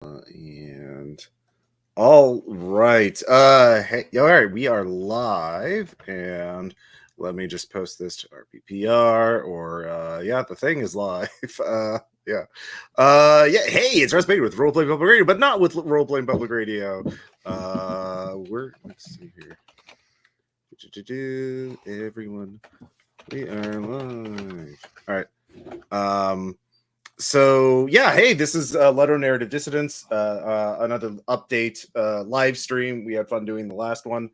And all right. Hey, all right, we are live, and let me just post this to our PPR, or yeah, the thing is live. Yeah. Yeah, hey, it's Russ Bader with Role Playing Public Radio, but not with Role Playing Public Radio. Let's see here. Everyone, we are live. All right. So yeah, hey, this is Ludonarrative Dissidents, another update live stream. We had fun doing the last one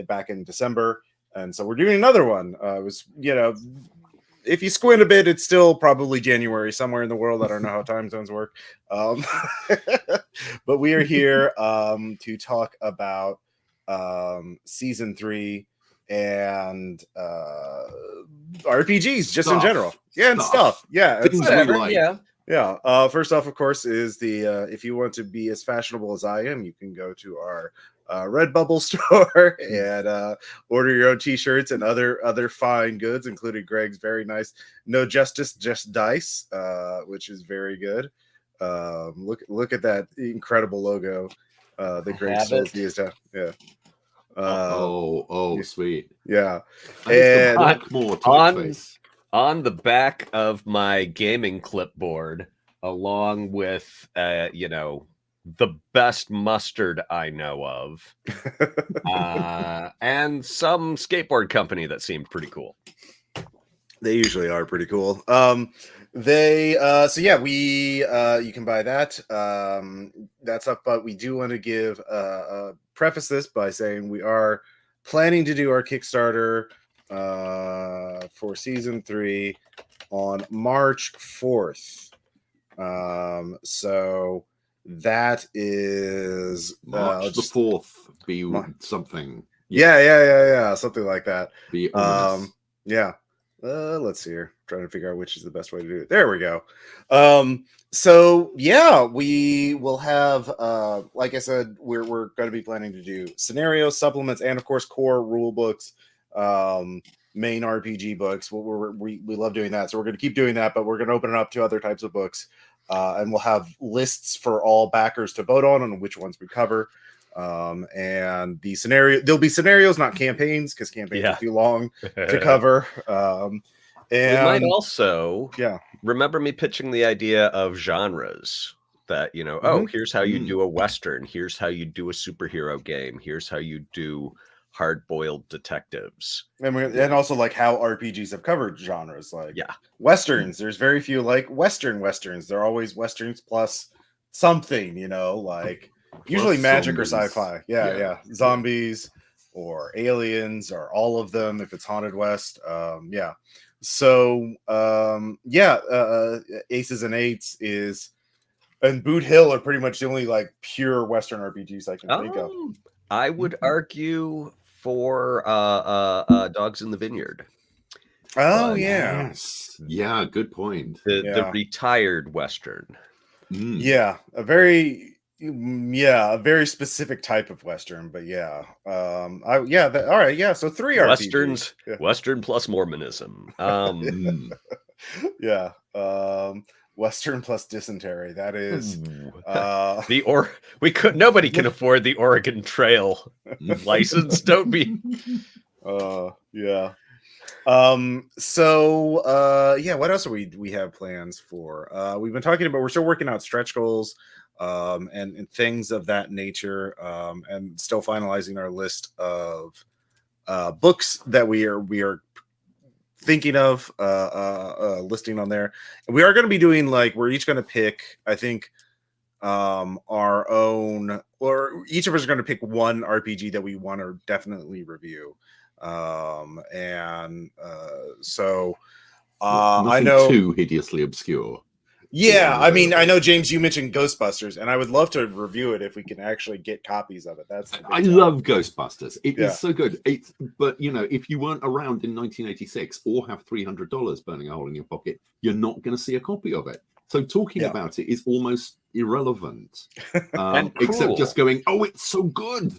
back in December, and so we're doing another one. It was, if you squint a bit, it's still probably January somewhere in the world. I don't know how time zones work, but we are here to talk about season 3 and RPGs just in general. Yeah, and stuff. Yeah, things we like. Yeah. First off, of course, is the if you want to be as fashionable as I am, you can go to our Redbubble store and order your own T-shirts and other fine goods, including Greg's very nice "No Justice, Just Dice," which is very good. Look at that incredible logo that Greg sells these days. Yeah. Sweet. Yeah. And Blackmore typeface. On the back of my gaming clipboard, along with the best mustard I know of, and some skateboard company that seemed pretty cool. They usually are pretty cool. You can buy that stuff, but we do want to give preface this by saying we are planning to do our Kickstarter for season 3 on March 4th. So that is March the 4th be something. Yeah, something like that. Be yeah. Let's see here. Trying to figure out which is the best way to do it. There we go. So yeah, we will have like I said, we're going to be planning to do scenarios, supplements, and of course core rule books, main RPG books. We love doing that, so we're going to keep doing that, but we're going to open it up to other types of books, and we'll have lists for all backers to vote on which ones we cover. And there'll be scenarios, not campaigns, because campaigns are too long to cover. And we might also remember me pitching the idea of genres that, here's how you do a Western, here's how you do a superhero game, here's how you do hard-boiled detectives. And also like how RPGs have covered genres, like Westerns. There's very few like Westerns. They're always Westerns plus something, like usually magic or sci-fi. Yeah. Zombies or aliens or all of them if it's Haunted West. So Aces and Eights and Boot Hill are pretty much the only like pure Western RPGs I can think of. I would argue for Dogs in the Vineyard. Yes. Yeah, good point. The retired Western. Yeah, a very specific type of Western, but all right, so 3 Westerns, RPGs. Western plus Mormonism. Western plus dysentery. That is nobody can afford the Oregon Trail license. Don't be. What else are we have plans for? We've been talking about, we're still working out stretch goals and things of that nature, and still finalizing our list of books that we are thinking of listing on there. And we are going to be doing we're each going to pick, I think, our own, or each of us are going to pick one RPG that we want to definitely review. So I know too hideously obscure. Yeah, I mean, I know, James, you mentioned Ghostbusters, and I would love to review it if we can actually get copies of it. I love Ghostbusters. It is so good. But if you weren't around in 1986 or have $300 burning a hole in your pocket, you're not going to see a copy of it. So talking about it is almost irrelevant, except just going, "Oh, it's so good."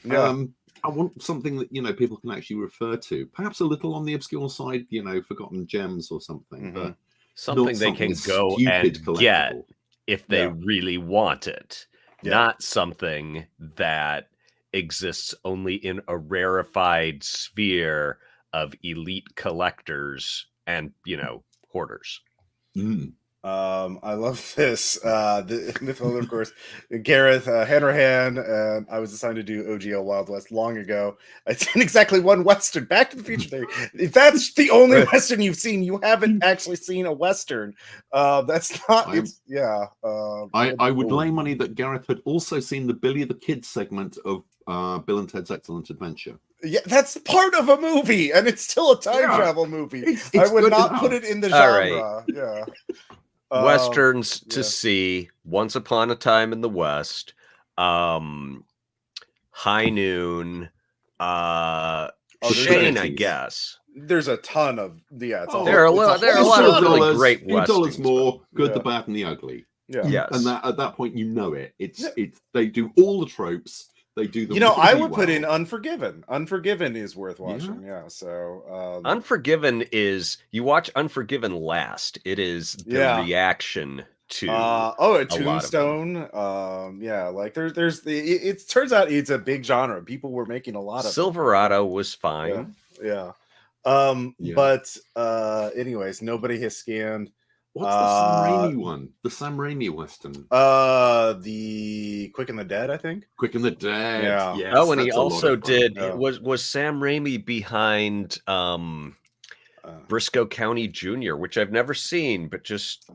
I want something that people can actually refer to, perhaps a little on the obscure side, forgotten gems or something, but something they can go and get. if they really want it, not something that exists only in a rarefied sphere of elite collectors and, hoarders. I love this. The film, of course, Gareth Hanrahan, and I was assigned to do OGL Wild West long ago. It's in exactly one Western. Back to the Future Theory. If that's the only Western you've seen, you haven't actually seen a Western. That's not. I would lay money that Gareth had also seen the Billy the Kid segment of Bill and Ted's Excellent Adventure. Yeah, that's part of a movie, and it's still a time travel movie. It's I would not put it in the genre. Yeah. Westerns to see, Once Upon a Time in the West, High Noon, Shane, I guess. There's a ton of there are a lot of really great westerns. $2 more, Good, the Bad, and the Ugly. Yeah. Yes. And at that point, it's they do all the tropes. They do them. I would put in Unforgiven. Unforgiven is worth watching. Yeah. So Unforgiven is, you watch Unforgiven last. It is the reaction to a Tombstone. Like there's it turns out it's a big genre. People were making a lot of Silverado was fine. Yeah. But anyways, nobody has scanned. What's the Sam Raimi one? The Sam Raimi Western. The Quick and the Dead, I think. Quick and the Dead. Yeah. Yes, and he also did. Was Sam Raimi behind Briscoe County Jr., which I've never seen, but just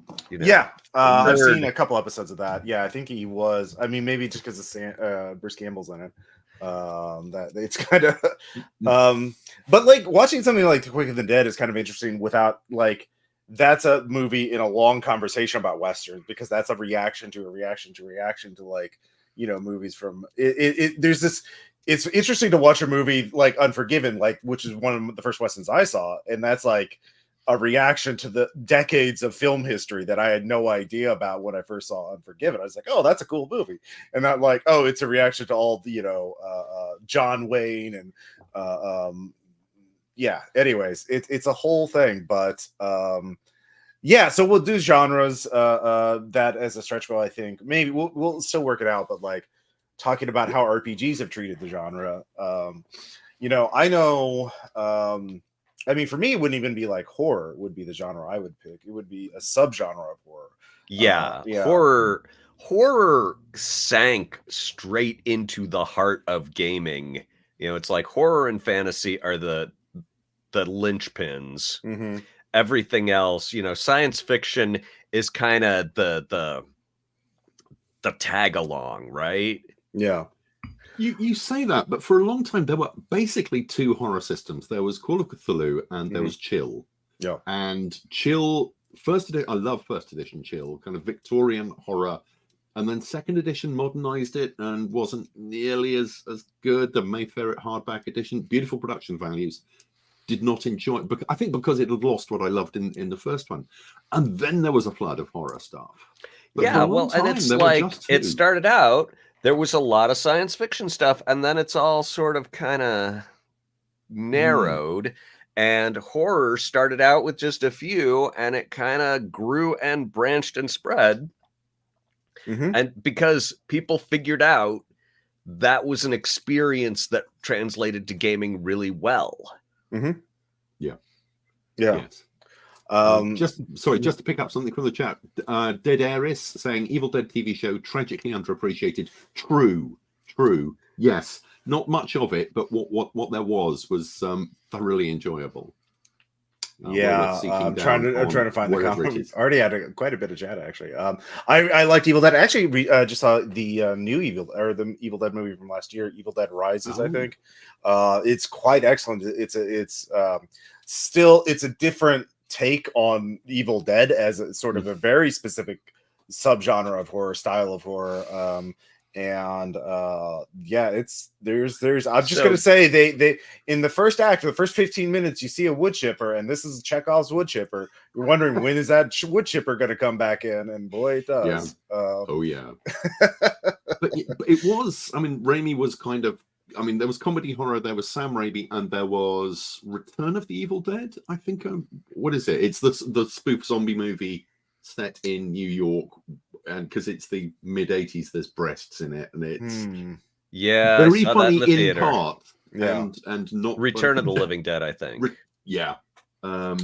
I've seen a couple episodes of that. Yeah, I think he was. I mean, maybe just because of Bruce Campbell's in it. That it's kind of. But like watching something like The Quick and the Dead is kind of interesting without like. That's a movie in a long conversation about Westerns because that's a reaction to like, movies from it. There's this, it's interesting to watch a movie like Unforgiven, like, which is one of the first Westerns I saw. And that's like a reaction to the decades of film history that I had no idea about when I first saw Unforgiven. I was like, oh, that's a cool movie. And not like, oh, it's a reaction to all the, John Wayne and, anyways, it's a whole thing, but so we'll do genres that as a stretch goal. I think maybe we'll still work it out, but like talking about how RPGs have treated the genre. I know I mean for me it wouldn't even be like horror would be the genre I would pick. It would be a subgenre of horror. Horror sank straight into the heart of gaming. It's like horror and fantasy are the linchpins. Mm-hmm. Everything else, science fiction is kind of the tag along, right? Yeah. You say that, but for a long time there were basically two horror systems. There was Call of Cthulhu and there was Chill. Yeah. And Chill, I love first edition Chill, kind of Victorian horror. And then second edition modernized it and wasn't nearly as good. The Mayfair hardback edition, beautiful production values. Did not enjoy it, I think because it had lost what I loved in the first one. And then there was a flood of horror stuff. But and it's like it started out, there was a lot of science fiction stuff, and then it's all sort of kind of narrowed. And horror started out with just a few, and it kind of grew and branched and spread. Mm-hmm. And because people figured out that was an experience that translated to gaming really well. Mm-hmm. Yeah. Yes. Just to pick up something from the chat. Dead Heiress saying Evil Dead TV show tragically underappreciated. True. Yes. Not much of it, but what there was thoroughly enjoyable. I'm trying to find the comment. Already had quite a bit of chat actually. I liked Evil Dead. I actually just saw the new the Evil Dead movie from last year, Evil Dead Rises. I think it's quite excellent. It's still a different take on Evil Dead as a sort of a very specific subgenre of horror, style of horror. And there's I'm just gonna say they in the first act, the first 15 minutes, you see a wood chipper, and this is Chekhov's wood chipper. You're wondering when is that wood chipper gonna come back in, and boy, it does. But it was. I mean, Raimi was kind of. I mean, there was comedy horror, there was Sam Raimi, and there was Return of the Evil Dead. I think. What is it? It's the spoof zombie movie set in New York and because it's the mid 80s, there's breasts in it, and it's I very saw funny that in the in theater. part, and not Return of the funny. Living Dead, I think. Return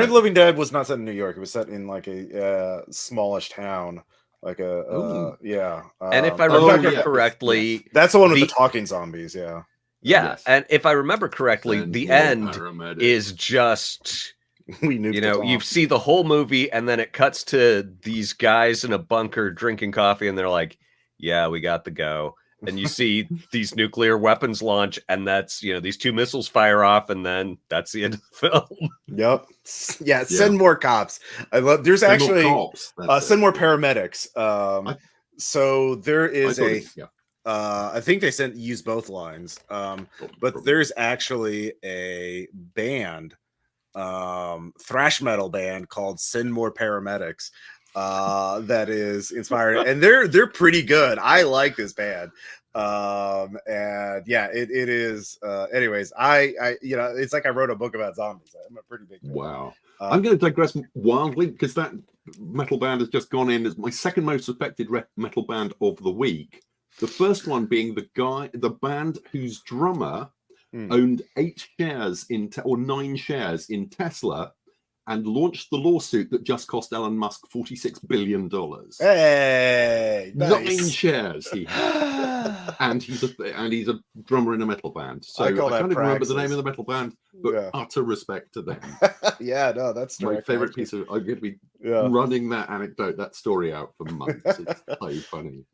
of the Living Dead was not set in New York. It was set in like a smallish town, like and if I remember correctly, that's the one with the talking zombies. And if I remember correctly, the end is just you see the whole movie, and then it cuts to these guys in a bunker drinking coffee, and they're like, "Yeah, we got to go." And you see these nuclear weapons launch, and that's these 2 missiles fire off, and then that's the end of the film. Yep. Yeah. Send more cops. I love. There's send actually send more paramedics. So there is I think they use both lines. But there's actually a band, thrash metal band called Send More Paramedics. That is inspired, and they're pretty good. I like this band. And yeah, it is. Anyways, I it's like I wrote a book about zombies. I'm a pretty big fan. Wow. I'm going to digress wildly because that metal band has just gone in as my second most respected metal band of the week. The first one being the band whose drummer owned 8 shares or 9 shares in Tesla, and launched the lawsuit that just cost Elon Musk $46 billion. Hey, nice. 9 shares he had, and he's a drummer in a metal band. So I can't even remember the name of the metal band, but utter respect to them. No, that's my favorite piece of. I'm going to be running that story out for months. It's so funny.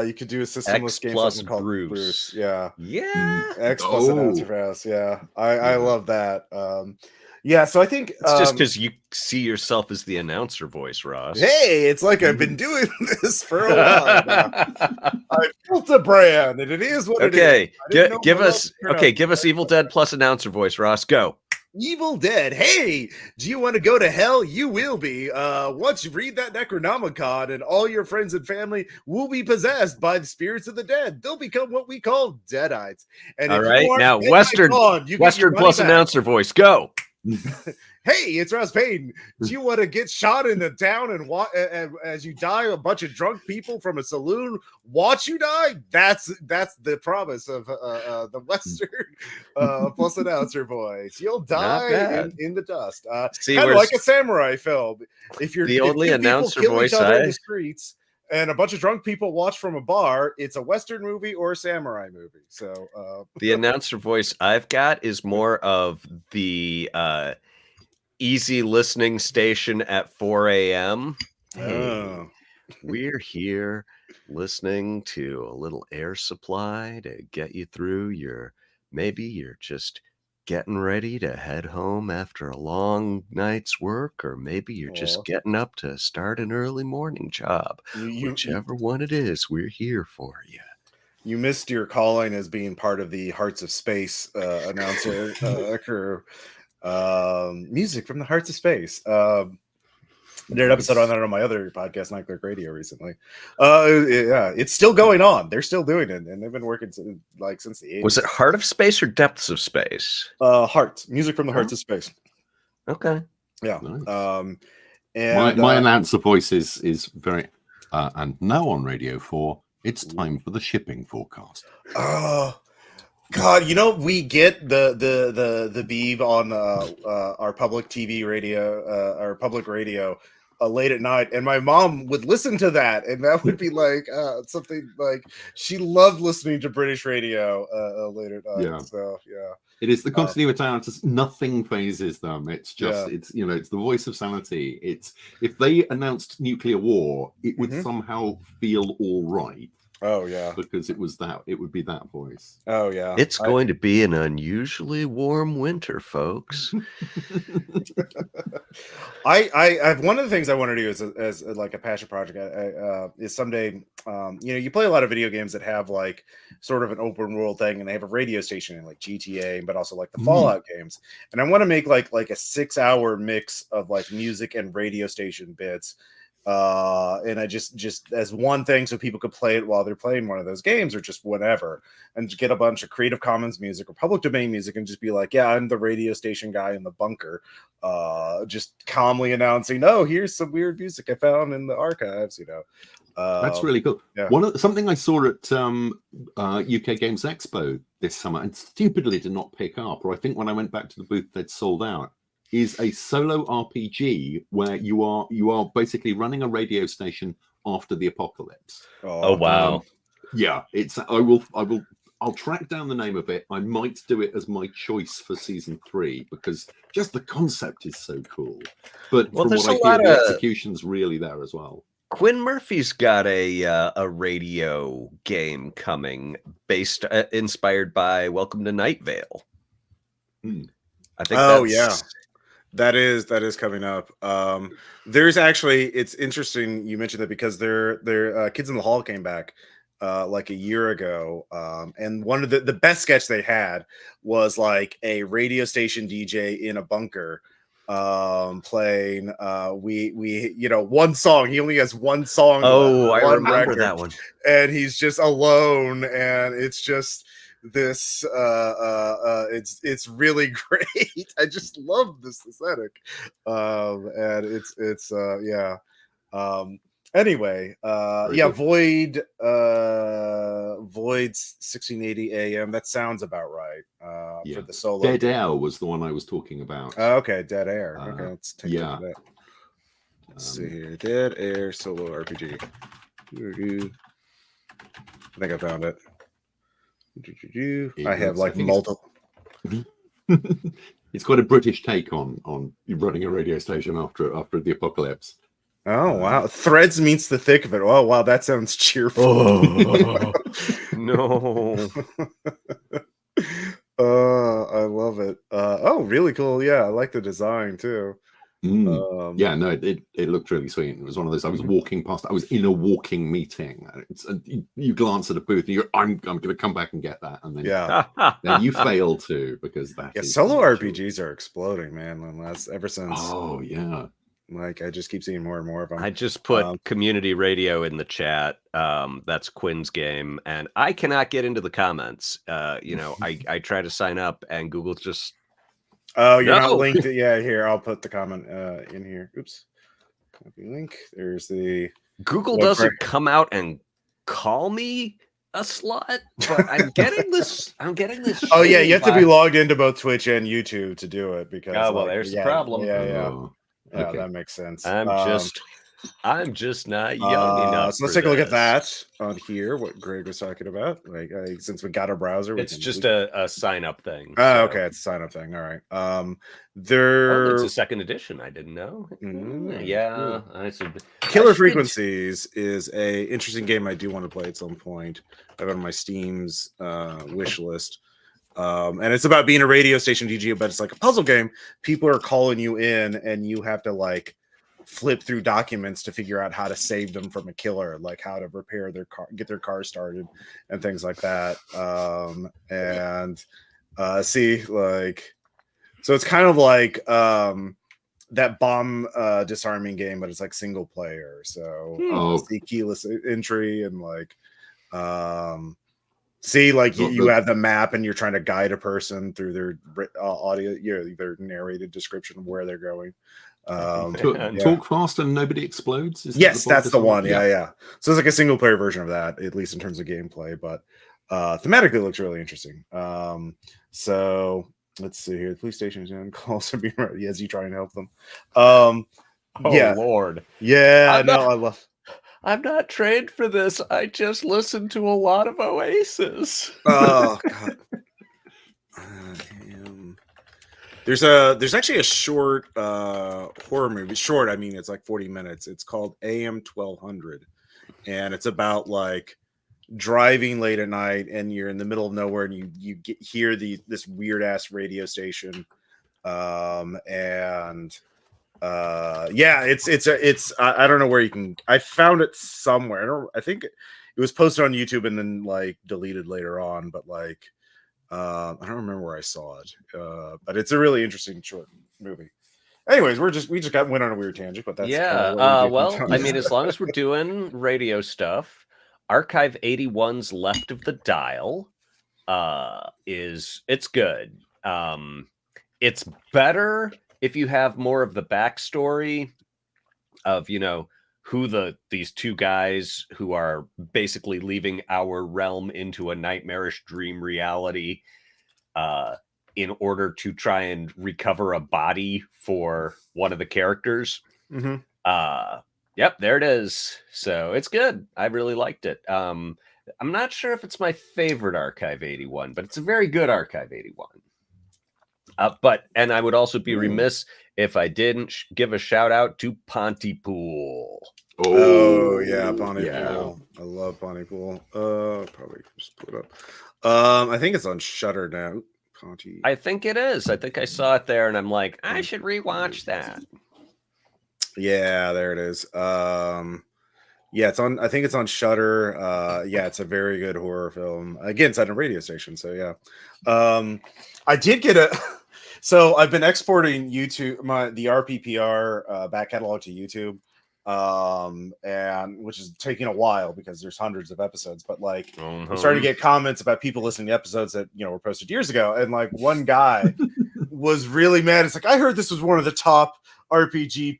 You could do a systemless game called Bruce. X plus announcer pass. I love that. So I think it's just because you see yourself as the announcer voice, Ross. Hey, it's like I've been doing this for a while now. I built a brand, and it is what it is. Give us Evil Dead plus announcer voice, Ross. Go. Evil Dead. Hey, do you want to go to hell? You will be. Once you read that Necronomicon, and all your friends and family will be possessed by the spirits of the dead. They'll become what we call Deadites. And all right, now Western plus announcer voice. Go. Hey, it's Ross Payton. Do you want to get shot in the town and as you die, a bunch of drunk people from a saloon watch you die? That's the promise of the Western plus announcer voice. You'll die in the dust. Kind of like a samurai film. If you're the only announcer voice in the streets and a bunch of drunk people watch from a bar, it's a Western movie or a samurai movie. So the announcer voice I've got is more of the easy listening station at 4 a.m. Hey, we're here listening to a little air supply to get you through maybe you're just getting ready to head home after a long night's work, or maybe you're just getting up to start an early morning job. Whichever one it is, we're here for you. You missed your calling as being part of the Hearts of Space announcer crew. Music from the Hearts of Space. Did an episode on that on my other podcast, Night Clerk Radio, recently. It's still going on. They're still doing it, and they've been working since the 80s. Was it Heart of Space or Depths of Space? Hearts. Music from the Hearts of Space. Okay. Yeah. Nice. And my announcer voice is very and now on Radio 4, it's time for the shipping forecast. Oh God, we get the beeb on our public TV radio, our public radio, late at night, and my mom would listen to that, and that would be like something like she loved listening to British radio late at night. Yeah. So it is the continuity announcers. Nothing phases them. It's just it's the voice of sanity. It's if they announced nuclear war, it would somehow feel all right. Oh yeah, because it would be that voice. Oh yeah, it's going to be an unusually warm winter, folks. I one of the things I want to do as like a passion project is someday, you play a lot of video games that have like sort of an open world thing, and they have a radio station in like GTA, but also like the Fallout games, and I want to make like a 6-hour mix of like music and radio station bits. And I just as one thing so people could play it while they're playing one of those games or just whatever, and get a bunch of Creative Commons music or public domain music and just be like, yeah, I'm the radio station guy in the bunker, just calmly announcing, oh, here's some weird music I found in the archives, That's really cool. Yeah. Something I saw at UK Games Expo this summer and stupidly did not pick up, or I think when I went back to the booth they'd sold out, is a solo RPG where you are basically running a radio station after the apocalypse. Oh wow. Yeah, I'll track down the name of it. I might do it as my choice for season 3 because just the concept is so cool. But from what I hear, the execution's really there as well. Quinn Murphy's got a radio game coming inspired by Welcome to Night Vale. I think. Oh yeah, that is coming up. There's actually, it's interesting you mentioned that because their Kids in the Hall came back like a year ago, and one of the best sketch they had was like a radio station DJ in a bunker. Playing one song. He only has one song. Oh, I remember that one. And he's just alone, and it's just this it's really great. I just love this aesthetic. And it's anyway, Void 1680 AM. That sounds about right. For the solo. Dead Air was the one I was talking about. Okay, Dead Air. Okay, let's take a look at that. Let's see here. Dead Air solo RPG. I think I found it. I have like multiple. It's quite a British take on running a radio station after the apocalypse. Oh wow! Threads meets the thick of it. Oh wow, that sounds cheerful. Oh, no. I love it. Oh, really cool. Yeah, I like the design too. It looked really sweet. It was one of those. I was walking past. I was in a walking meeting. You glance at a booth and you're, I'm going to come back and get that, and then then you fail to because that. Solo RPGs are exploding, man. And that's ever since. Oh yeah. Like I just keep seeing more and more of them. I just put community radio in the chat. That's Quinn's game, and I cannot get into the comments. I try to sign up, and Google just. Oh, you're not linked. Yeah, here I'll put the comment in here. Oops, copy link. There's the Google doesn't come out and call me a slut, but I'm getting this. Oh yeah, you have to be logged into both Twitch and YouTube to do it because. Oh well, there's the problem. Yeah. Yeah, that makes sense. I'm just not young enough. So let's take a look at that on here. What Greg was talking about, like since we got our browser, it's just a sign up thing. Oh, okay, it's a sign up thing. All right. It's a second edition. I didn't know. Yeah, Killer Frequencies is a interesting game. I do want to play at some point. I have it on my Steam's wish list. And it's about being a radio station DJ, but it's like a puzzle game. People are calling you in, and you have to like flip through documents to figure out how to save them from a killer, like how to repair their car, get their car started, and things like that. So it's kind of like that bomb disarming game, but it's like single player. So see keyless entry and like. You have the map and you're trying to guide a person through their audio, their narrated description of where they're going. Talk fast and nobody explodes. Yes, that's the one. Yeah. So it's like a single player version of that, at least in terms of gameplay, but thematically it looks really interesting. So let's see here. The police station is in calls to be ready as you try and help them. Lord. Yeah, I love. I'm not trained for this. I just listened to a lot of Oasis. Oh God. There's actually a short horror movie. Short, I mean, it's like 40 minutes. It's called AM 1200, and it's about like driving late at night, and you're in the middle of nowhere, and you hear this weird ass radio station, it's I don't know where you can. I found it somewhere. I think it was posted on YouTube and then like deleted later on, but like I don't remember where I saw it. But it's a really interesting short movie. Anyways, we just went on a weird tangent, but that's well, I mean, as long as we're doing radio stuff, Archive 81's Left of the Dial it's good. It's better if you have more of the backstory of, you know, who these two guys who are basically leaving our realm into a nightmarish dream reality in order to try and recover a body for one of the characters. Yep, there it is. So it's good. I really liked it. I'm not sure if it's my favorite Archive 81, but it's a very good Archive 81. And I would also be remiss if I didn't give a shout out to Pontypool. Oh yeah, Pontypool. I love Pontypool. Probably just put it up. I think it's on Shudder now. I think it is. I think I saw it there, and I'm like, I should rewatch that. Yeah, there it is. Yeah, it's on. I think it's on Shudder. Yeah, it's a very good horror film. Again, it's on a radio station, so yeah. I did get a. So I've been exporting the RPPR back catalog to YouTube, and which is taking a while because there's hundreds of episodes. But like, I'm starting to get comments about people listening to episodes that were posted years ago, and like one guy was really mad. It's like, I heard this was one of the top RPG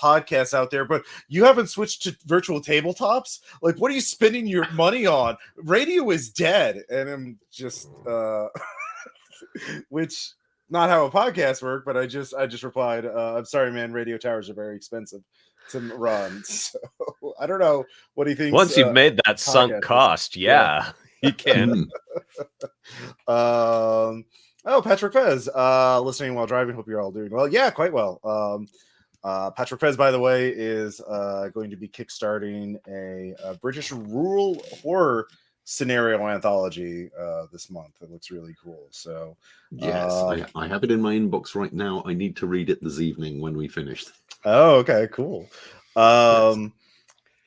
podcasts out there, but you haven't switched to virtual tabletops. Like, what are you spending your money on? Radio is dead. And I'm just which not how a podcast work, but I just replied, I'm sorry, man, radio towers are very expensive to run. So I don't know what he thinks. Once you've made that sunk cost, you can. Oh, Patrick Fez, listening while driving. Hope you're all doing well. Yeah, quite well. Patrick Fez, by the way, is going to be kickstarting a British rural horror scenario anthology this month. It looks really cool. So yes, I have it in my inbox right now. I need to read it this evening when we finished. Oh, okay, cool. What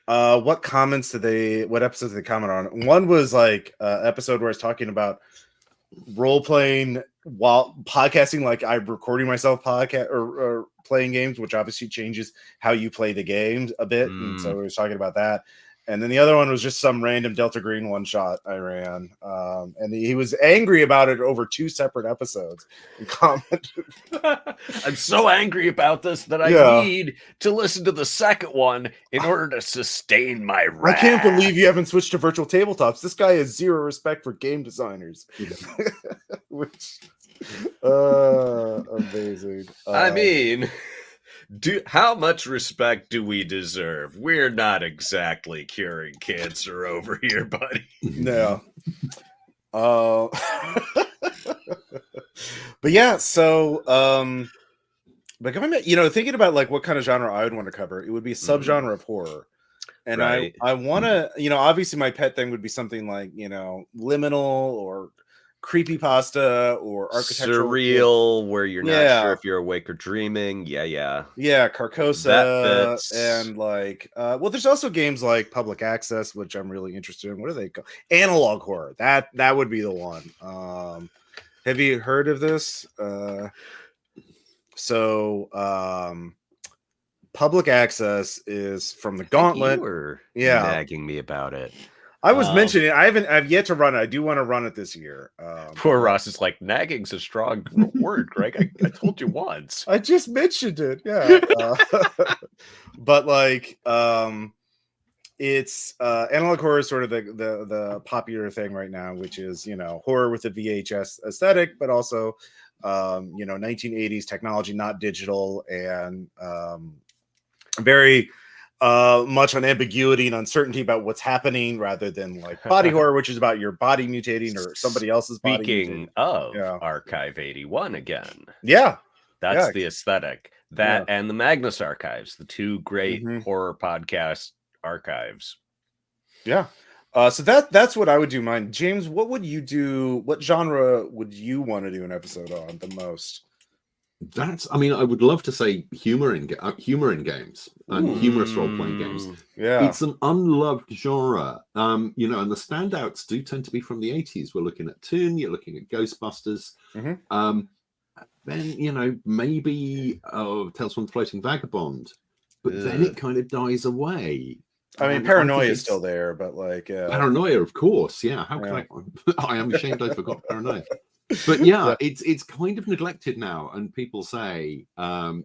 episodes did they comment on? One was like episode where I was talking about role playing while podcasting, like I'm recording myself podcast or playing games, which obviously changes how you play the games a bit. And so we was talking about that. And then the other one was just some random Delta Green one shot I ran. And he was angry about it over 2 separate episodes and commented. I'm so angry about this that I need to listen to the second one in order to sustain my wrath. I can't believe you haven't switched to virtual tabletops. This guy has zero respect for game designers. Which amazing. I mean, how much respect do we deserve? We're not exactly curing cancer over here, buddy. No. But yeah, so but coming back, thinking about like what kind of genre I would want to cover, it would be a subgenre of horror. And I want to, obviously my pet thing would be something like, liminal or creepypasta or architectural surreal, where you're not sure if you're awake or dreaming. Yeah, Carcosa, and like there's also games like Public Access, which I'm really interested in. What do they call? Analog horror. That would be the one. Have you heard of this? Public Access is from the Gauntlet. You were nagging me about it. I was mentioning it. I've yet to run it. I do want to run it this year. Poor Ross is like, nagging's a strong word, Greg. I told you once. I just mentioned it. Yeah. But like, it's analog horror is sort of the popular thing right now, which is, horror with a VHS aesthetic, but also, 1980s technology, not digital, and very much on ambiguity and uncertainty about what's happening, rather than like body horror, which is about your body mutating or somebody else's body. Speaking of Archive 81 again. Yeah. That's the aesthetic. That and the Magnus Archives, the 2 great horror podcast archives. Yeah. So that's what I would do mine. James, what would you do? What genre would you want to do an episode on the most? I would love to say humor in games and humorous role-playing games. Yeah, it's an unloved genre. And the standouts do tend to be from the 80s. We're looking at Toon, you're looking at Ghostbusters. then maybe Tales from the Floating Vagabond, but then it kind of dies away. I mean, Paranoia is still there, but like Paranoia, of course, yeah. How can I am ashamed I forgot Paranoia. But it's kind of neglected now, and people say, well,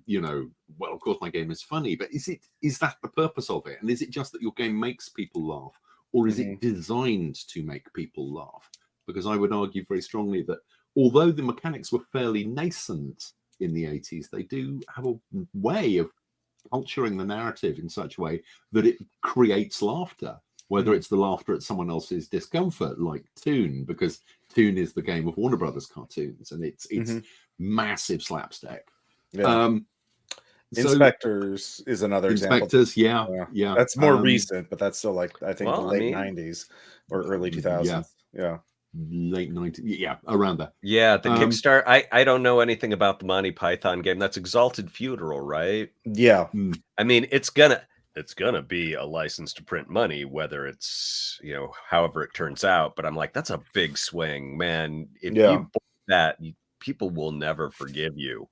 of course my game is funny, but is that the purpose of it? And is it just that your game makes people laugh, or is it designed to make people laugh? Because I would argue very strongly that although the mechanics were fairly nascent in the 80s, they do have a way of culturing the narrative in such a way that it creates laughter, whether it's the laughter at someone else's discomfort, like Toon, because Toon is the game of Warner Brothers cartoons, and it's massive slapstick. Inspectors is another example. Inspectors, yeah. That's more recent, but that's still like I think the late 90s or early 2000s. Late 90s, around that. The Kickstarter. I don't know anything about the Monty Python game. That's Exalted Funeral, right? I mean, it's gonna be a license to print money, whether it's however it turns out. But I'm like, that's a big swing, man. If you bought that, people will never forgive you.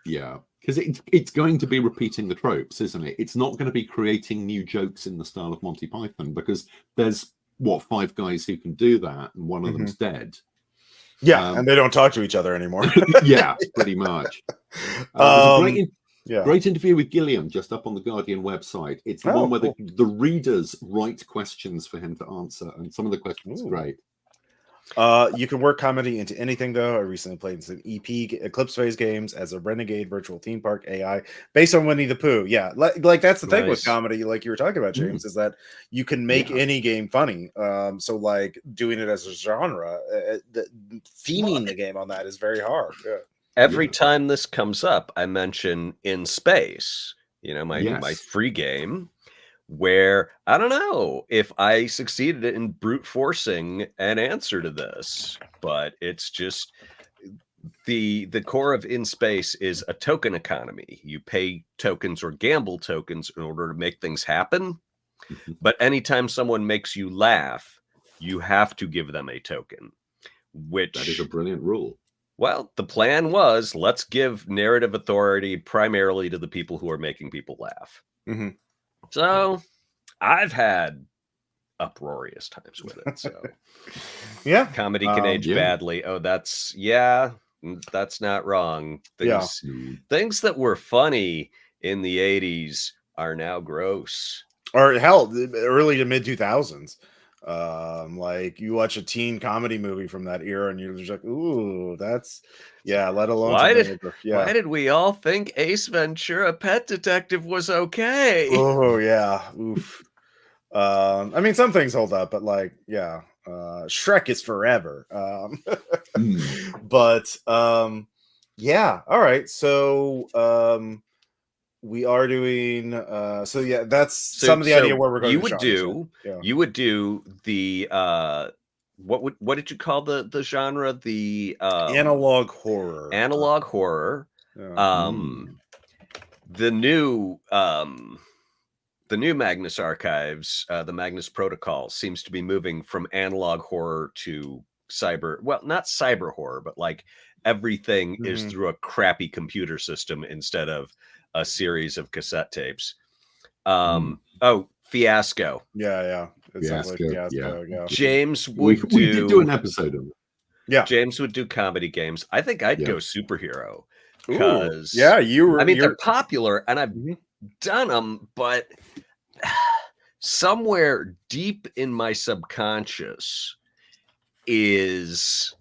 Yeah, because it's going to be repeating the tropes, isn't it? It's not going to be creating new jokes in the style of Monty Python, because there's 5 guys who can do that, and one of them's dead. And they don't talk to each other anymore. Pretty much. Great interview with Gilliam just up on the Guardian website. It's the one where the readers write questions for him to answer, and some of the questions are great. You can work comedy into anything, though. I recently played some Eclipse Phase games as a renegade virtual theme park AI based on Winnie the Pooh. Like that's the thing with comedy, like you were talking about, James, is that you can make any game funny. So like doing it as a genre, theming the game on that is very hard. Every time this comes up, I mention In Space, my free game, where I don't know if I succeeded in brute forcing an answer to this, but it's just the core of In Space is a token economy. You pay tokens or gamble tokens in order to make things happen. But anytime someone makes you laugh, you have to give them a token, which that is a brilliant rule. Well, the plan was, let's give narrative authority primarily to the people who are making people laugh. So I've had uproarious times with it. So comedy can age badly. Oh, that's not wrong. Things that were funny in the 80s are now gross. Or hell, early to mid 2000s. Like you watch a teen comedy movie from that era and you're just like, ooh, that's let alone why did we all think Ace Ventura Pet Detective was okay? Oof. I mean, some things hold up, but like Shrek is forever. But all right, so we are doing that's some of the idea where we're going. You would do the what did you call the genre? The analog horror. The new Magnus Archives, the Magnus Protocol, seems to be moving from analog horror to not cyber horror, but like everything is through a crappy computer system instead of a series of cassette tapes. Fiasco. Fiasco. James we did do an episode of it. James would do comedy games. I think I'd go superhero because they're popular and I've done them, but somewhere deep in my subconscious is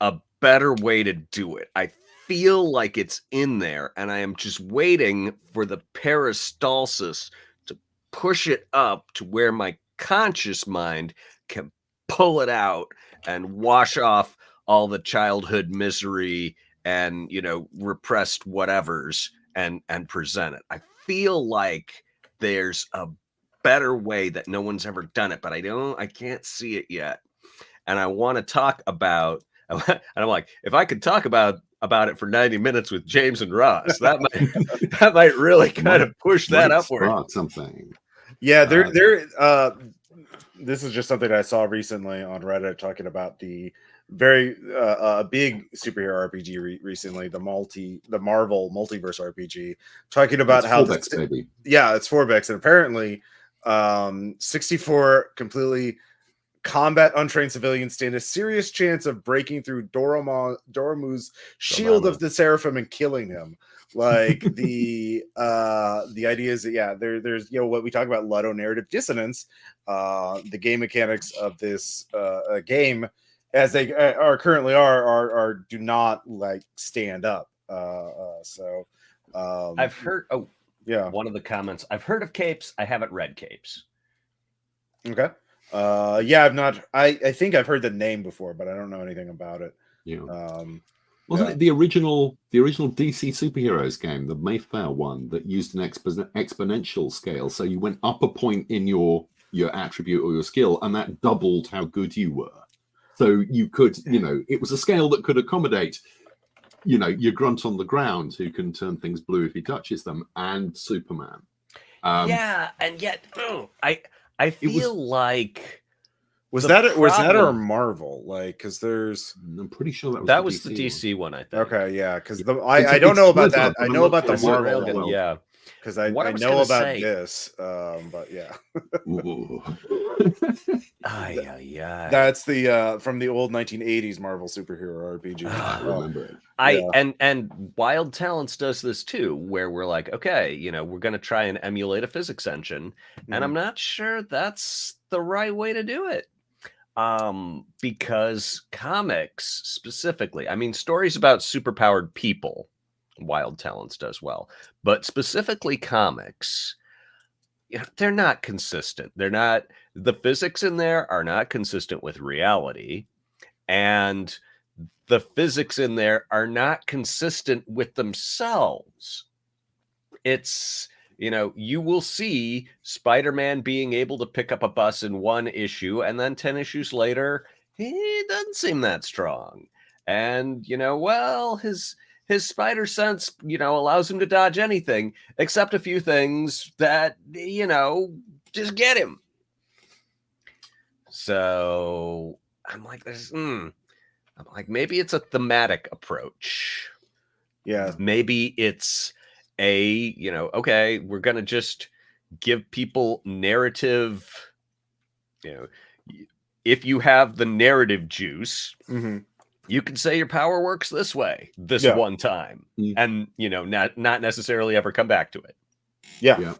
a better way to do it. I feel like it's in there, and I am just waiting for the peristalsis to push it up to where my conscious mind can pull it out and wash off all the childhood misery and repressed whatevers and present it. I feel like there's a better way that no one's ever done it, but I can't see it yet. And I want to talk about, and I'm like, if I could talk about it for 90 minutes with James and Ross, that might really kind of push that upward. Something. They're this is just something I saw recently on Reddit talking about the very big superhero RPG recently, the Marvel multiverse RPG, talking about it's how baby. Yeah, it's 4-Bex, and apparently 64 completely combat untrained civilians stand a serious chance of breaking through Dormammu's shield of the Seraphim and killing him. Like the idea is that there's what we talk about, ludonarrative dissonance, the game mechanics of this game as they are currently are do not like stand up. So I've heard yeah, one of the comments, I've heard of capes, I haven't read capes. Okay. I've not. I think I've heard the name before, but I don't know anything about it. Yeah. Wasn't it the original DC superheroes game, the Mayfair one, that used an exponential scale? So you went up a point in your attribute or your skill, and that doubled how good you were. So you could, it was a scale that could accommodate, your grunt on the ground who can turn things blue if he touches them, and Superman. Yeah, and yet, I feel like was that or Marvel? Like, because I'm pretty sure that was the DC one. I think. Okay, yeah, because I don't know about that. I know about the Marvel one. Yeah, because I know about this. But yeah. That's the from the old 1980s Marvel superhero RPG. I remember it. And Wild Talents does this too, where we're like, okay, we're going to try and emulate a physics engine, and I'm not sure that's the right way to do it. Because comics specifically, stories about superpowered people, Wild Talents does well, but specifically comics, they're not consistent. The physics in there are not consistent with reality, and the physics in there are not consistent with themselves. It's, you will see Spider-Man being able to pick up a bus in one issue, and then 10 issues later, he doesn't seem that strong. And, his spider sense, allows him to dodge anything except a few things that, just get him. So I'm like, maybe it's a thematic approach. Yeah. Maybe it's okay, we're going to just give people narrative. If you have the narrative juice, you can say your power works this way, one time, and not necessarily ever come back to it. Yeah.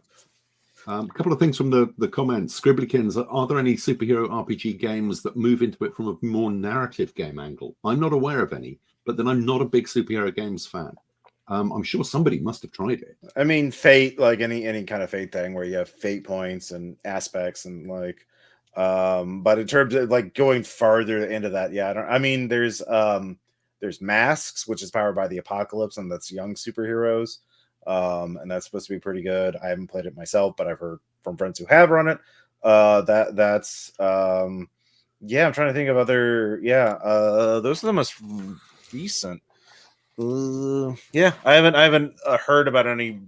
A couple of things from the comments. Scribblykins, are there any superhero RPG games that move into it from a more narrative game angle? I'm not aware of any, but then I'm not a big superhero games fan. I'm sure somebody must have tried it. Fate, like any kind of Fate thing where you have fate points and aspects and like. But in terms of like going farther into that, there's Masks, which is powered by the Apocalypse, and that's young superheroes. And that's supposed to be pretty good. I haven't played it myself, but I've heard from friends who have run it. That's I'm trying to think of other. Those are the most recent. I haven't heard about any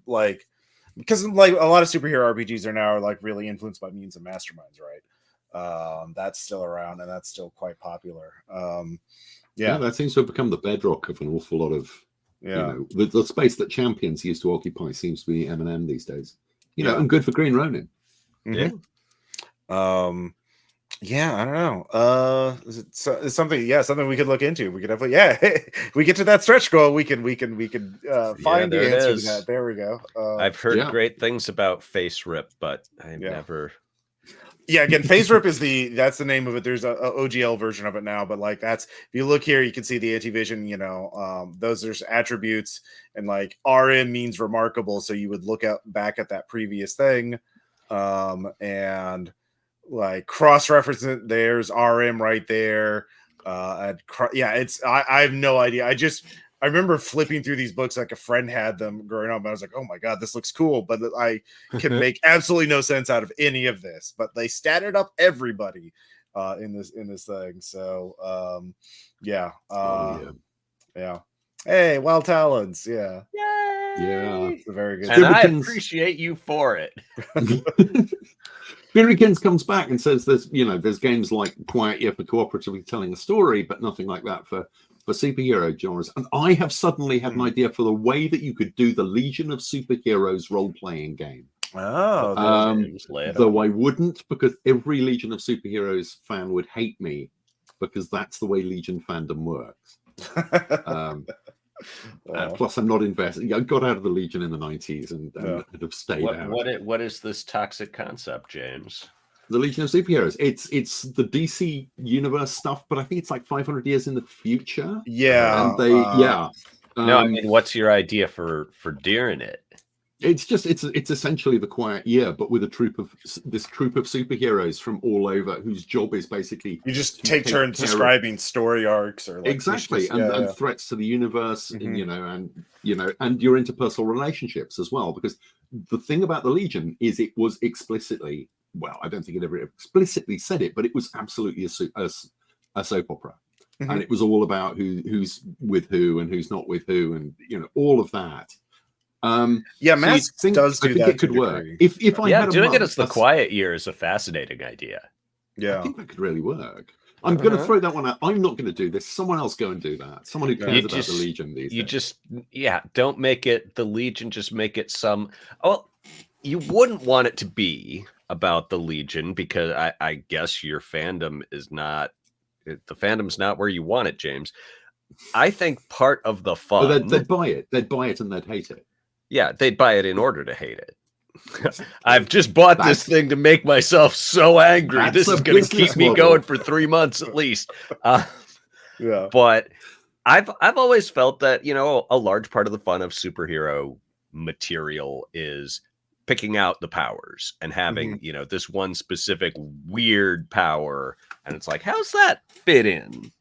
because like a lot of superhero RPGs are now like really influenced by Means and Masterminds, right? That's still around and that's still quite popular. That seems to have become the bedrock of an awful lot of the space that Champions used to occupy seems to be M&M these days. And good for Green Ronin. I don't know. It's something we could look into. We could definitely we get to that stretch goal. We can find the answer to that. There we go. I've heard great things about Face Rip, but I never. Yeah, again, Face Rip that's the name of it. There's a OGL version of it now, but like if you look here, you can see the anti-vision. Those are attributes, and like RM means remarkable. So you would look back at that previous thing, and like cross-reference it. There's RM right there. I have no idea. I remember flipping through these books like a friend had them growing up, and I was like, "Oh my god, this looks cool!" But I can make absolutely no sense out of any of this. But they statted up everybody in this thing. So Hey, Wild Talents, Yay! Yeah, it's a very good. And I appreciate you for it. Birikins comes back and says there's games like Quiet Year for cooperatively telling a story, but nothing like that for superhero genres. And I have suddenly had an idea for the way that you could do the Legion of Superheroes role-playing game. Oh, though I wouldn't, because every Legion of Superheroes fan would hate me, because that's the way Legion fandom works. Plus, I'm not invested. I got out of the Legion in the 90s and have stayed out. What is this toxic concept, James? The Legion of Superheroes. It's the DC universe stuff, but I think it's like 500 years in the future. Yeah. And they, no, I mean, what's your idea for doing it? It's essentially the Quiet Year, but with a troop of superheroes from all over, whose job is basically you just take turns describing story arcs or like exactly and threats to the universe, and and your interpersonal relationships as well. Because the thing about the Legion is it was explicitly, well, I don't think it ever explicitly said it, but it was absolutely a soap opera, and it was all about who's with who and who's not with who, and all of that. Masks does do that. It could work. If I had doing it as the Quiet Year is a fascinating idea. I think that could really work. I'm going to throw that one out. I'm not going to do this. Someone else go and do that. Someone who cares about the Legion these days. Don't make it the Legion. Just make it some. Oh, you wouldn't want it to be about the Legion, because I guess your fandom is not. The fandom's not where you want it, James. I think part of the fun. They'd buy it. They'd buy it and they'd hate it. Yeah, they'd buy it in order to hate it. I've just bought this thing to make myself so angry. This is going to keep me going for 3 months at least. But I've always felt that, a large part of the fun of superhero material is picking out the powers and having, this one specific weird power. And it's like, how's that fit in?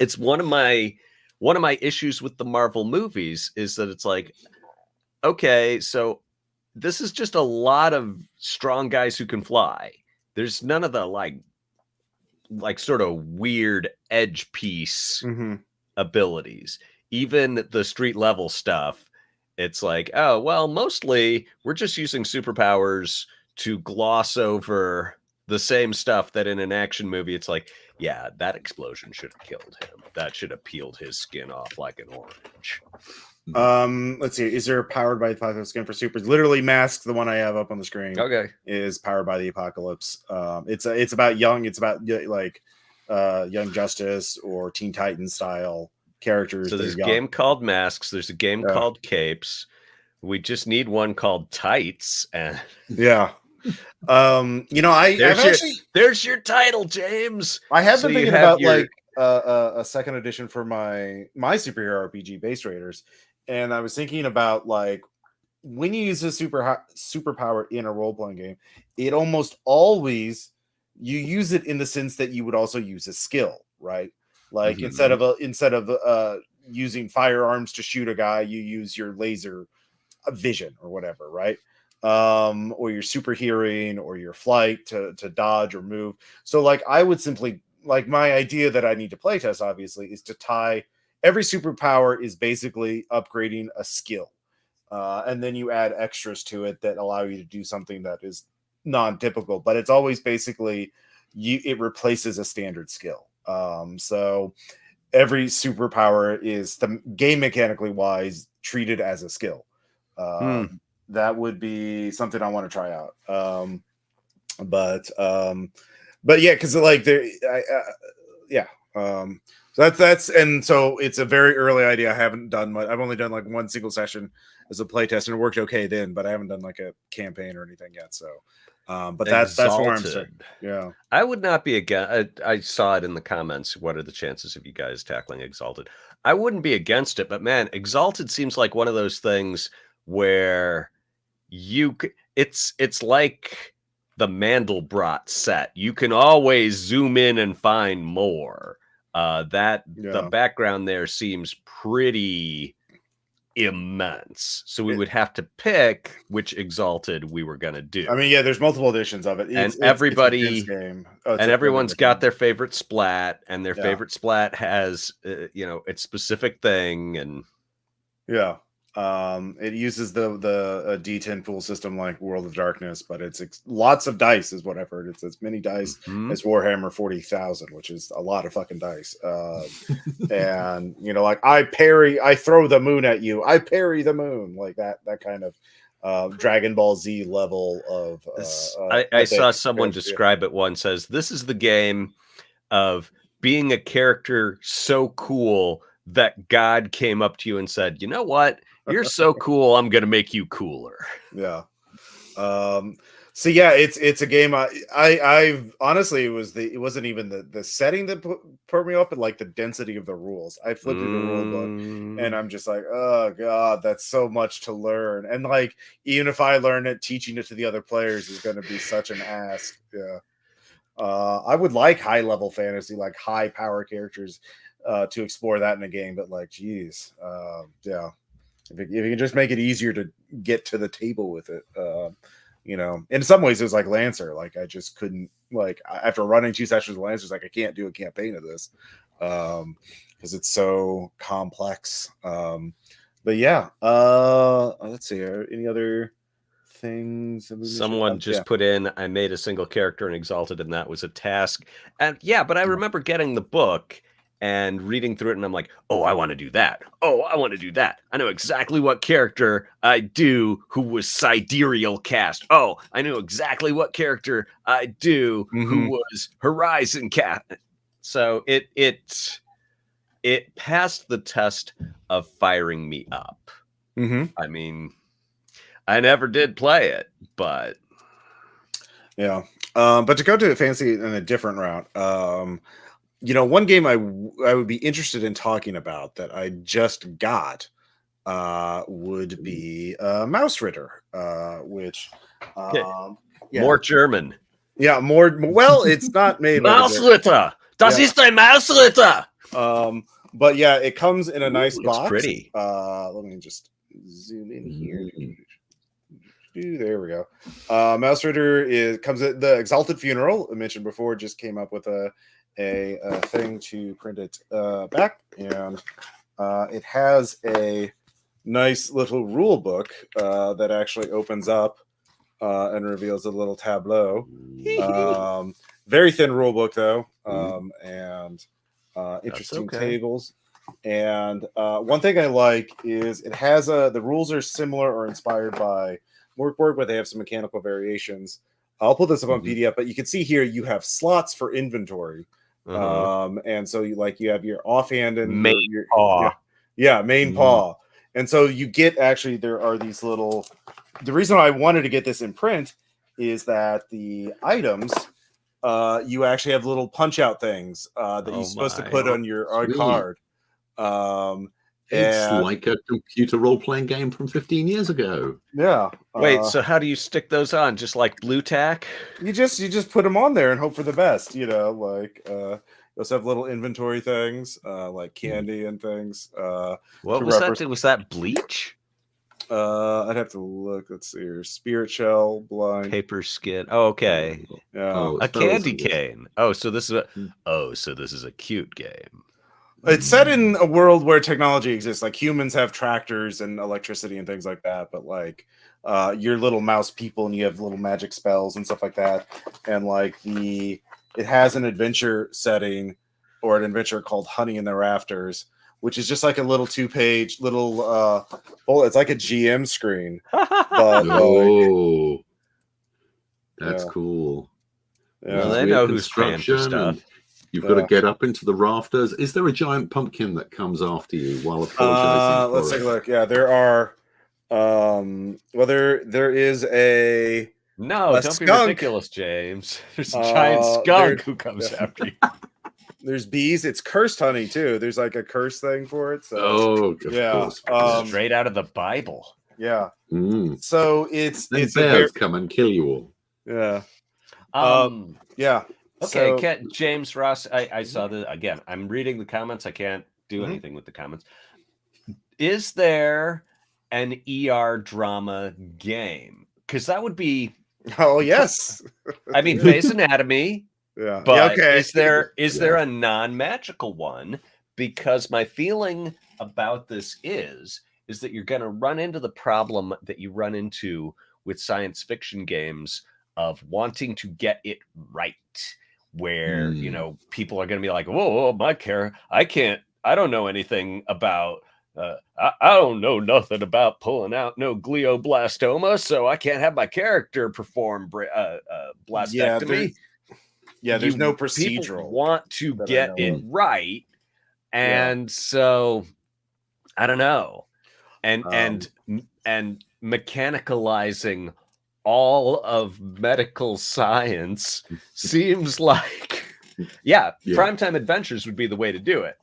It's one of my issues with the Marvel movies is that it's like, okay, so this is just a lot of strong guys who can fly. There's none of the like sort of weird edge piece abilities. Even the street level stuff, it's like, oh, well, mostly we're just using superpowers to gloss over the same stuff that in an action movie, it's like, yeah, that explosion should have killed him. That should have peeled his skin off like an orange. Let's see. Is there powered by the apocalypse skin for supers? Literally, Masks, the one I have up on the screen, is powered by the apocalypse. It's about young. It's about like Young Justice or Teen Titans style characters. So there's a game called Masks. There's a game called Capes. We just need one called Tights. And there's your title, James. I have been thinking about like a second edition for my superhero RPG, Base Raiders. And I was thinking about like when you use a superpower in a role-playing game, it almost always you use it in the sense that you would also use a skill, right? Like instead of using firearms to shoot a guy, you use your laser vision or whatever, right? Or your super hearing or your flight to dodge or move. So like I would simply like my idea that I need to playtest obviously is to tie every superpower is basically upgrading a skill. And then you add extras to it that allow you to do something that is non-typical, but it's always basically it replaces a standard skill. So every superpower is the game mechanically wise treated as a skill. That would be something I want to try out. But yeah, because like so that's and so it's a very early idea. I haven't done much. I've only done like one single session as a playtest, and it worked okay then. But I haven't done like a campaign or anything yet. So, but that's where I'm starting. Yeah, I would not be against. I saw it in the comments. What are the chances of you guys tackling Exalted? I wouldn't be against it, but man, Exalted seems like one of those things where it's like the Mandelbrot set. You can always zoom in and find more. The background there seems pretty immense. So we would have to pick which Exalted we were going to do. I mean, yeah, there's multiple editions of it. And everyone's got their favorite splat, and their favorite splat has, its specific thing. And It uses the D10 pool system like World of Darkness, but it's lots of dice is what I've heard. It's as many dice as Warhammer 40,000, which is a lot of fucking dice. And like I throw the moon at you, I parry the moon, like that kind of Dragon Ball Z level of. I saw someone describe it once as this is the game of being a character so cool that God came up to you and said, "You know what? You're so cool. I'm going to make you cooler." Yeah. So yeah, it's a game. I've honestly, it wasn't even the setting that put me up, but like the density of the rules. I flipped through the rule book, and I'm just like, oh god, that's so much to learn. And like, even if I learn it, teaching it to the other players is going to be such an ask. Yeah. I would like high level fantasy, like high power characters, to explore that in a game. But like, geez, yeah. If you can just make it easier to get to the table with it, in some ways it was like Lancer. Like I just couldn't, like after running 2 sessions of Lancers, like I can't do a campaign of this because it's so complex. But yeah, let's see. Any other things? Someone just put in, I made a single character in Exalted, and that was a task. And yeah, but I remember getting the book and reading through it, and I'm like, oh, I want to do that. Oh, I want to do that. I know exactly what character I do who was sidereal cast. Oh, I knew exactly what character I do who was Horizon cast. So it passed the test of firing me up. I mean, I never did play it, but yeah. But to go to fantasy in a different route, one game I would be interested in talking about that I just got would be Mouse Ritter, which more German. Yeah, more. Well, it's not made Mouse Ritter. Das ist ein Mouse Ritter. But yeah, it comes in a nice box. Pretty. Let me just zoom in here. There we go. Mouse Ritter comes at the Exalted Funeral I mentioned before. Just came up with a thing to print it back, and it has a nice little rule book that actually opens up and reveals a little tableau. Very thin rule book though, and interesting tables. And one thing I like is it has the rules are similar or inspired by Morkborg, but they have some mechanical variations. I'll put this up on PDF, but you can see here you have slots for inventory. And so you have your offhand and main paw. Main paw. And so you get there are these little. The reason I wanted to get this in print is that the items you actually have little punch out things that you're supposed to put on your card. It's like a computer role-playing game from 15 years ago. Yeah. Wait, so how do you stick those on? Just like blue tack? You just put them on there and hope for the best. You also have little inventory things like candy and things. What was that? Was that bleach? I'd have to look. Let's see here. Spirit shell, blind, paper skin. Oh, okay. Yeah. A candy cane. So this is a cute game. It's set in a world where technology exists. Like humans have tractors and electricity and things like that, but like you're little mouse people and you have little magic spells and stuff like that. And like it has an adventure setting or an adventure called Honey in the Rafters, which is just like a little 2-page little it's like a GM screen. But, that's cool. Yeah. Well, they know who's paying for stuff. You've got to get up into the rafters. Is there a giant pumpkin that comes after you while apologizing? Let's take a look. Yeah, there are. There is a. No, don't be ridiculous, James. There's a giant skunk who comes after you. There's bees. It's cursed honey too. There's like a curse thing for it. So, straight out of the Bible. Yeah. So it's bears come and kill you all. Yeah. Yeah. Okay, James Ross, I saw this again. I'm reading the comments. I can't do anything with the comments. Is there an ER drama game? Because that would be. Oh yes. I mean, Grey's Anatomy. Yeah. But is there a non-magical one? Because my feeling about this is is that you're going to run into the problem that you run into with science fiction games of wanting to get it right, where, you know, people are going to be like, whoa, my care, I don't know anything about, I don't know nothing about pulling out no glioblastoma, so I can't have my character perform blastectomy. There's no procedural. People want to get it right, and so I don't know, and mechanicalizing all of medical science seems like, Primetime Adventures would be the way to do it.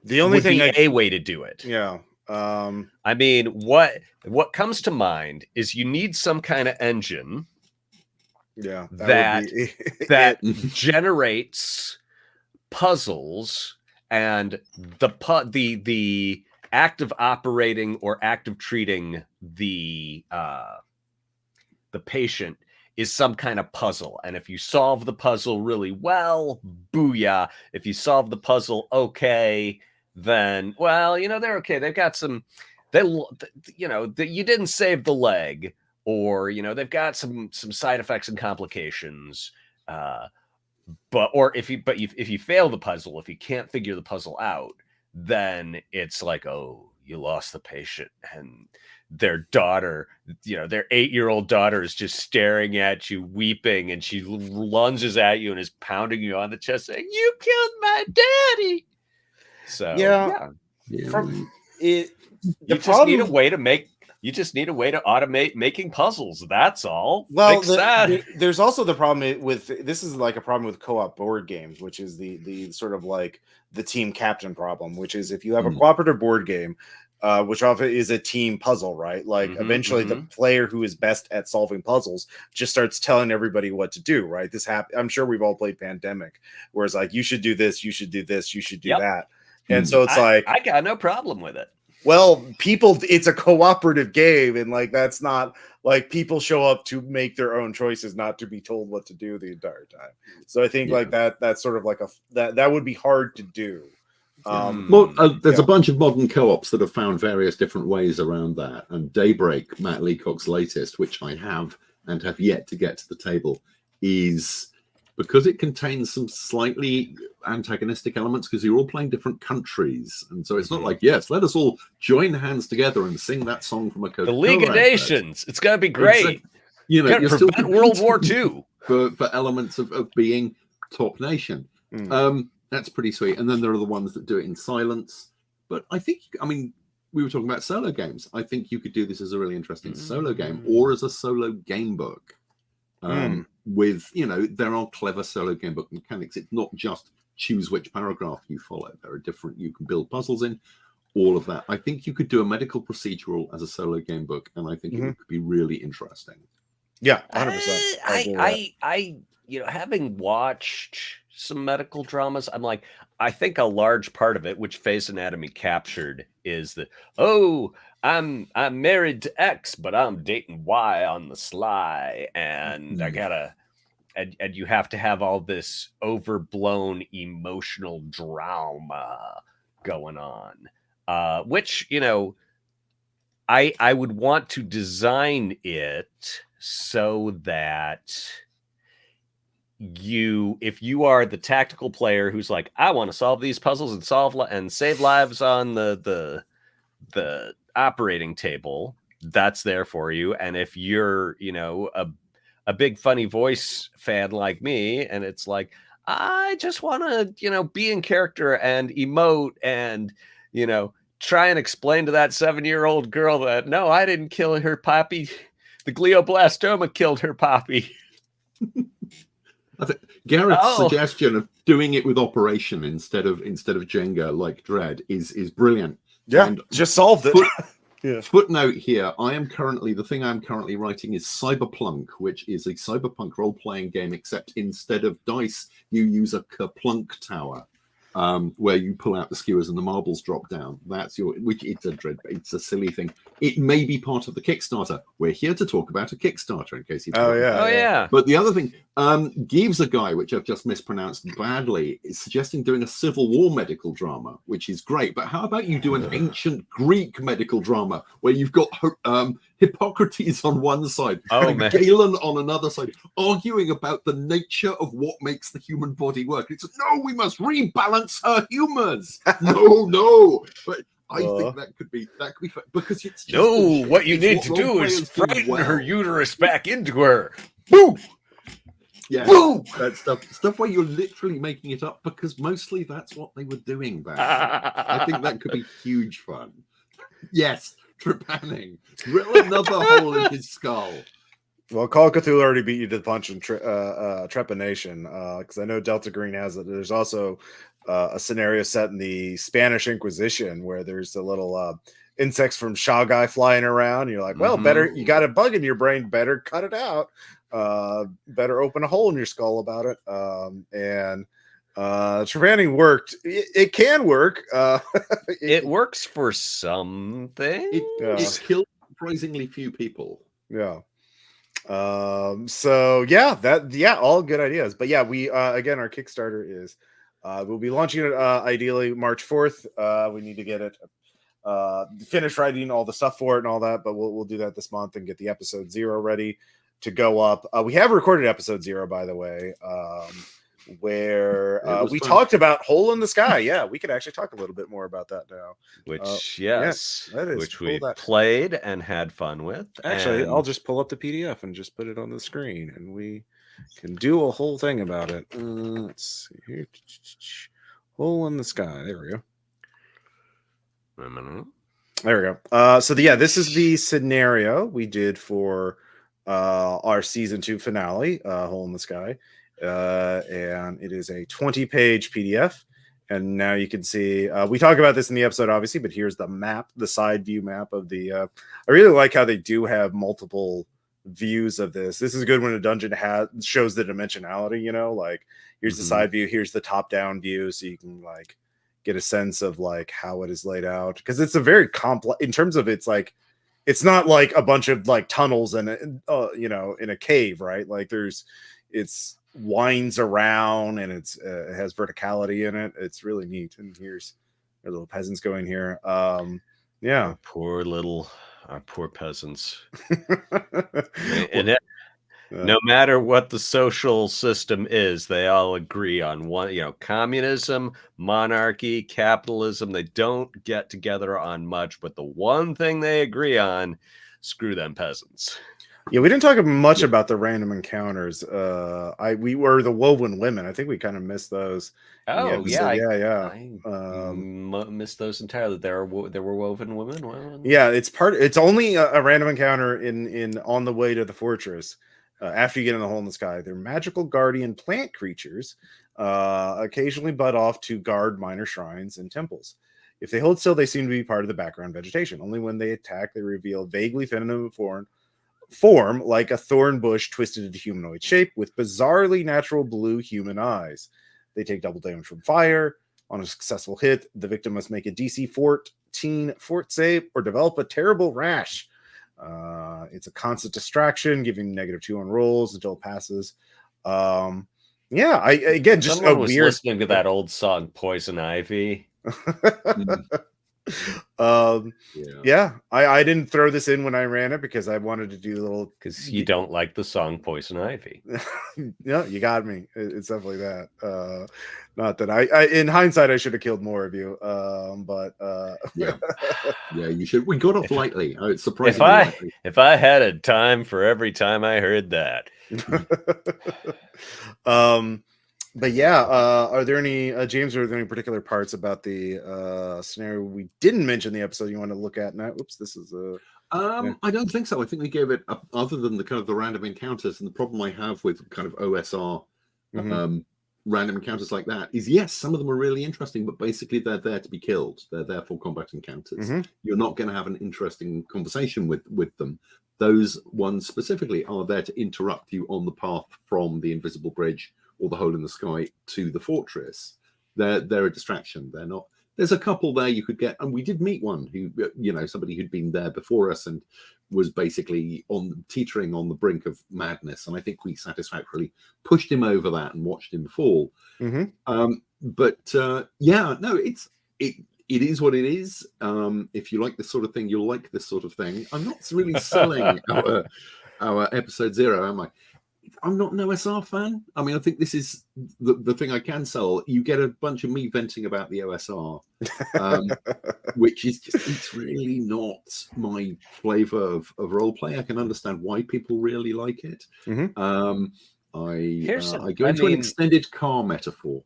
The only thing a way to do it. I mean, what comes to mind is you need some kind of engine that generates puzzles, and the act of operating or act of treating the patient is some kind of puzzle. And if you solve the puzzle really well, booyah. If you solve the puzzle okay, then, well, you know, they're okay. They've got some, you didn't save the leg, or, you know, they've got some side effects and complications. If you fail the puzzle, if you can't figure the puzzle out, then it's like, oh, you lost the patient, and their daughter, you know, their 8-year-old daughter is just staring at you, weeping, and she lunges at you and is pounding you on the chest saying, "You killed my daddy." So you just need a way to automate making puzzles. That's all. Well, there's also the problem with this is like a problem with co-op board games, which is the sort of like the team captain problem, which is if you have a cooperative board game, which often is a team puzzle, right? Like eventually the player who is best at solving puzzles just starts telling everybody what to do, right? I'm sure we've all played Pandemic, where it's like, you should do this, you should do this, you should do that. And so it's I got no problem with it. Well, it's a cooperative game, and like that's not like people show up to make their own choices, not to be told what to do the entire time. So I think like that's sort of like that would be hard to do. There's a bunch of modern co-ops that have found various different ways around that, and Daybreak, Matt Leacock's latest, which I have and have yet to get to the table, is because it contains some slightly antagonistic elements, because you're all playing different countries, and so it's not like, yes, let us all join hands together and sing that song from a Coca-Cola the League of Nations. It's gonna be great. You know, you're still World War II for elements of being top nation. That's pretty sweet. And then there are the ones that do it in silence. But I think, I mean, we were talking about solo games. I think you could do this as a really interesting solo game, or as a solo game book. With, you know, there are clever solo game book mechanics. It's not just choose which paragraph you follow. There are different, you can build puzzles in, all of that. I think you could do a medical procedural as a solo game book, and I think it could be really interesting. Yeah, 100%. I you know, having watched some medical dramas, I'm like, I think a large part of it, which Face Anatomy captured, is that, oh, I'm married to X, but I'm dating Y on the sly, and I gotta, and you have to have all this overblown emotional drama going on, which, you know, I would want to design it so that if you are the tactical player who's like, I want to solve these puzzles and save lives on the operating table, that's there for you. And if you're, you know, a big funny voice fan like me, and it's like, I just want to, you know, be in character and emote and, you know, try and explain to that 7-year-old girl that, no, I didn't kill her poppy. The glioblastoma killed her poppy. I think Garrett's suggestion of doing it with Operation instead of Jenga, like Dread, is brilliant. Yeah, and just solved it. Footnote here: the thing I'm currently writing is Cyberplunk, which is a cyberpunk role-playing game, except instead of dice, you use a Kerplunk tower. where you pull out the skewers and the marbles drop down. That's which it's a silly thing. It may be part of the Kickstarter. We're here to talk about a Kickstarter in case you. Yeah. But the other thing, Gives a Guy, which I've just mispronounced badly, is suggesting doing a Civil War medical drama, which is great. But how about you do an ancient Greek medical drama where you've got Hippocrates on one side and Galen on another side, arguing about the nature of what makes the human body work. It's no, we must rebalance her humors. no. But I think that could be fun, because it's just what you need to do is frighten her uterus back into her. Boo! Yeah, boom! That stuff where you're literally making it up, because mostly that's what they were doing back then. I think that could be huge fun. Yes, trepanning. Drill another hole in his skull. Well, Call of Cthulhu already beat you to the punch in trepanation, because I know Delta Green has it. There's also a scenario set in the Spanish Inquisition where there's a little insects from Shagai flying around. And you're like, well, better, you got a bug in your brain, better cut it out. Better open a hole in your skull about it. And trepanning worked. It can work. It works for something. It killed surprisingly few people. Yeah. So all good ideas. But yeah, we again, our Kickstarter is we'll be launching it ideally March 4th. We need to get it finish writing all the stuff for it and all that, but we'll do that this month and get the episode 0 ready to go up. We have recorded episode 0, by the way, where we talked about Hole in the Sky. Yeah, we could actually talk a little bit more about that now. Which which we played and had fun with. Actually, I'll just pull up the PDF and just put it on the screen, and we can do a whole thing about it. Let's see here. Hole in the Sky. There we go. There we go. This is the scenario we did for our season 2 finale, Hole in the Sky, and it is a 20-page PDF. And now you can see we talk about this in the episode, obviously, but here's the map, the side view map of the. I really like how they do have multiple views of this. This is good when a dungeon shows the dimensionality. You know, like here's the side view, here's the top-down view, so you can like get a sense of like how it is laid out, because it's a very complex in terms of it's not like a bunch of like tunnels and in a cave, right? Like it's winds around and it has verticality in it. It's really neat. And here's our little peasants going here. Our poor peasants. No matter what the social system is, they all agree on one, communism, monarchy, capitalism. They don't get together on much, but the one thing they agree on, screw them peasants. Yeah, we didn't talk much about the random encounters. We were the woven women. I think we kind of missed those. Oh, I missed those entirely. There were woven women. Yeah, it's only a random encounter in on the way to the fortress. After you get in the Hole in the Sky, they're magical guardian plant creatures, occasionally butt off to guard minor shrines and temples. If they hold still, they seem to be part of the background vegetation. Only when they attack, they reveal vaguely feminine form like a thorn bush twisted into humanoid shape with bizarrely natural blue human eyes. They take double damage from fire. On a successful hit, the victim must make a DC 14 fort save or develop a terrible rash. It's a constant distraction, giving -2 on rolls until it passes. Someone was listening to that old song Poison Ivy. I didn't throw this in when I ran it because I wanted to do a little, because you don't like the song Poison Ivy. No, you got me. It's definitely that. Not that I in hindsight I should have killed more of you, but you should. We got off lightly. It's surprising. If I had a time for every time I heard that. But are there any James? Are there any particular parts about the scenario we didn't mention in the episode you want to look at now? Oops, this is I don't think so. I think we gave it other than the kind of the random encounters, and the problem I have with kind of OSR random encounters like that is, yes, some of them are really interesting, but basically they're there to be killed. They're there for combat encounters. You're not going to have an interesting conversation with them. Those ones specifically are there to interrupt you on the path from the invisible bridge or the Hole in the Sky to the fortress. they're a distraction. They're not. There's a couple there you could get, and we did meet one who, somebody who'd been there before us and was basically teetering on the brink of madness. And I think we satisfactorily pushed him over that and watched him fall. Mm-hmm. It is what it is. If you like this sort of thing, you'll like this sort of thing. I'm not really selling our episode 0, am I? I'm not an OSR fan. I mean, I think this is the thing I can sell. You get a bunch of me venting about the OSR, which is it's really not my flavor of role play. I can understand why people really like it. Mm-hmm. I go into an extended car metaphor.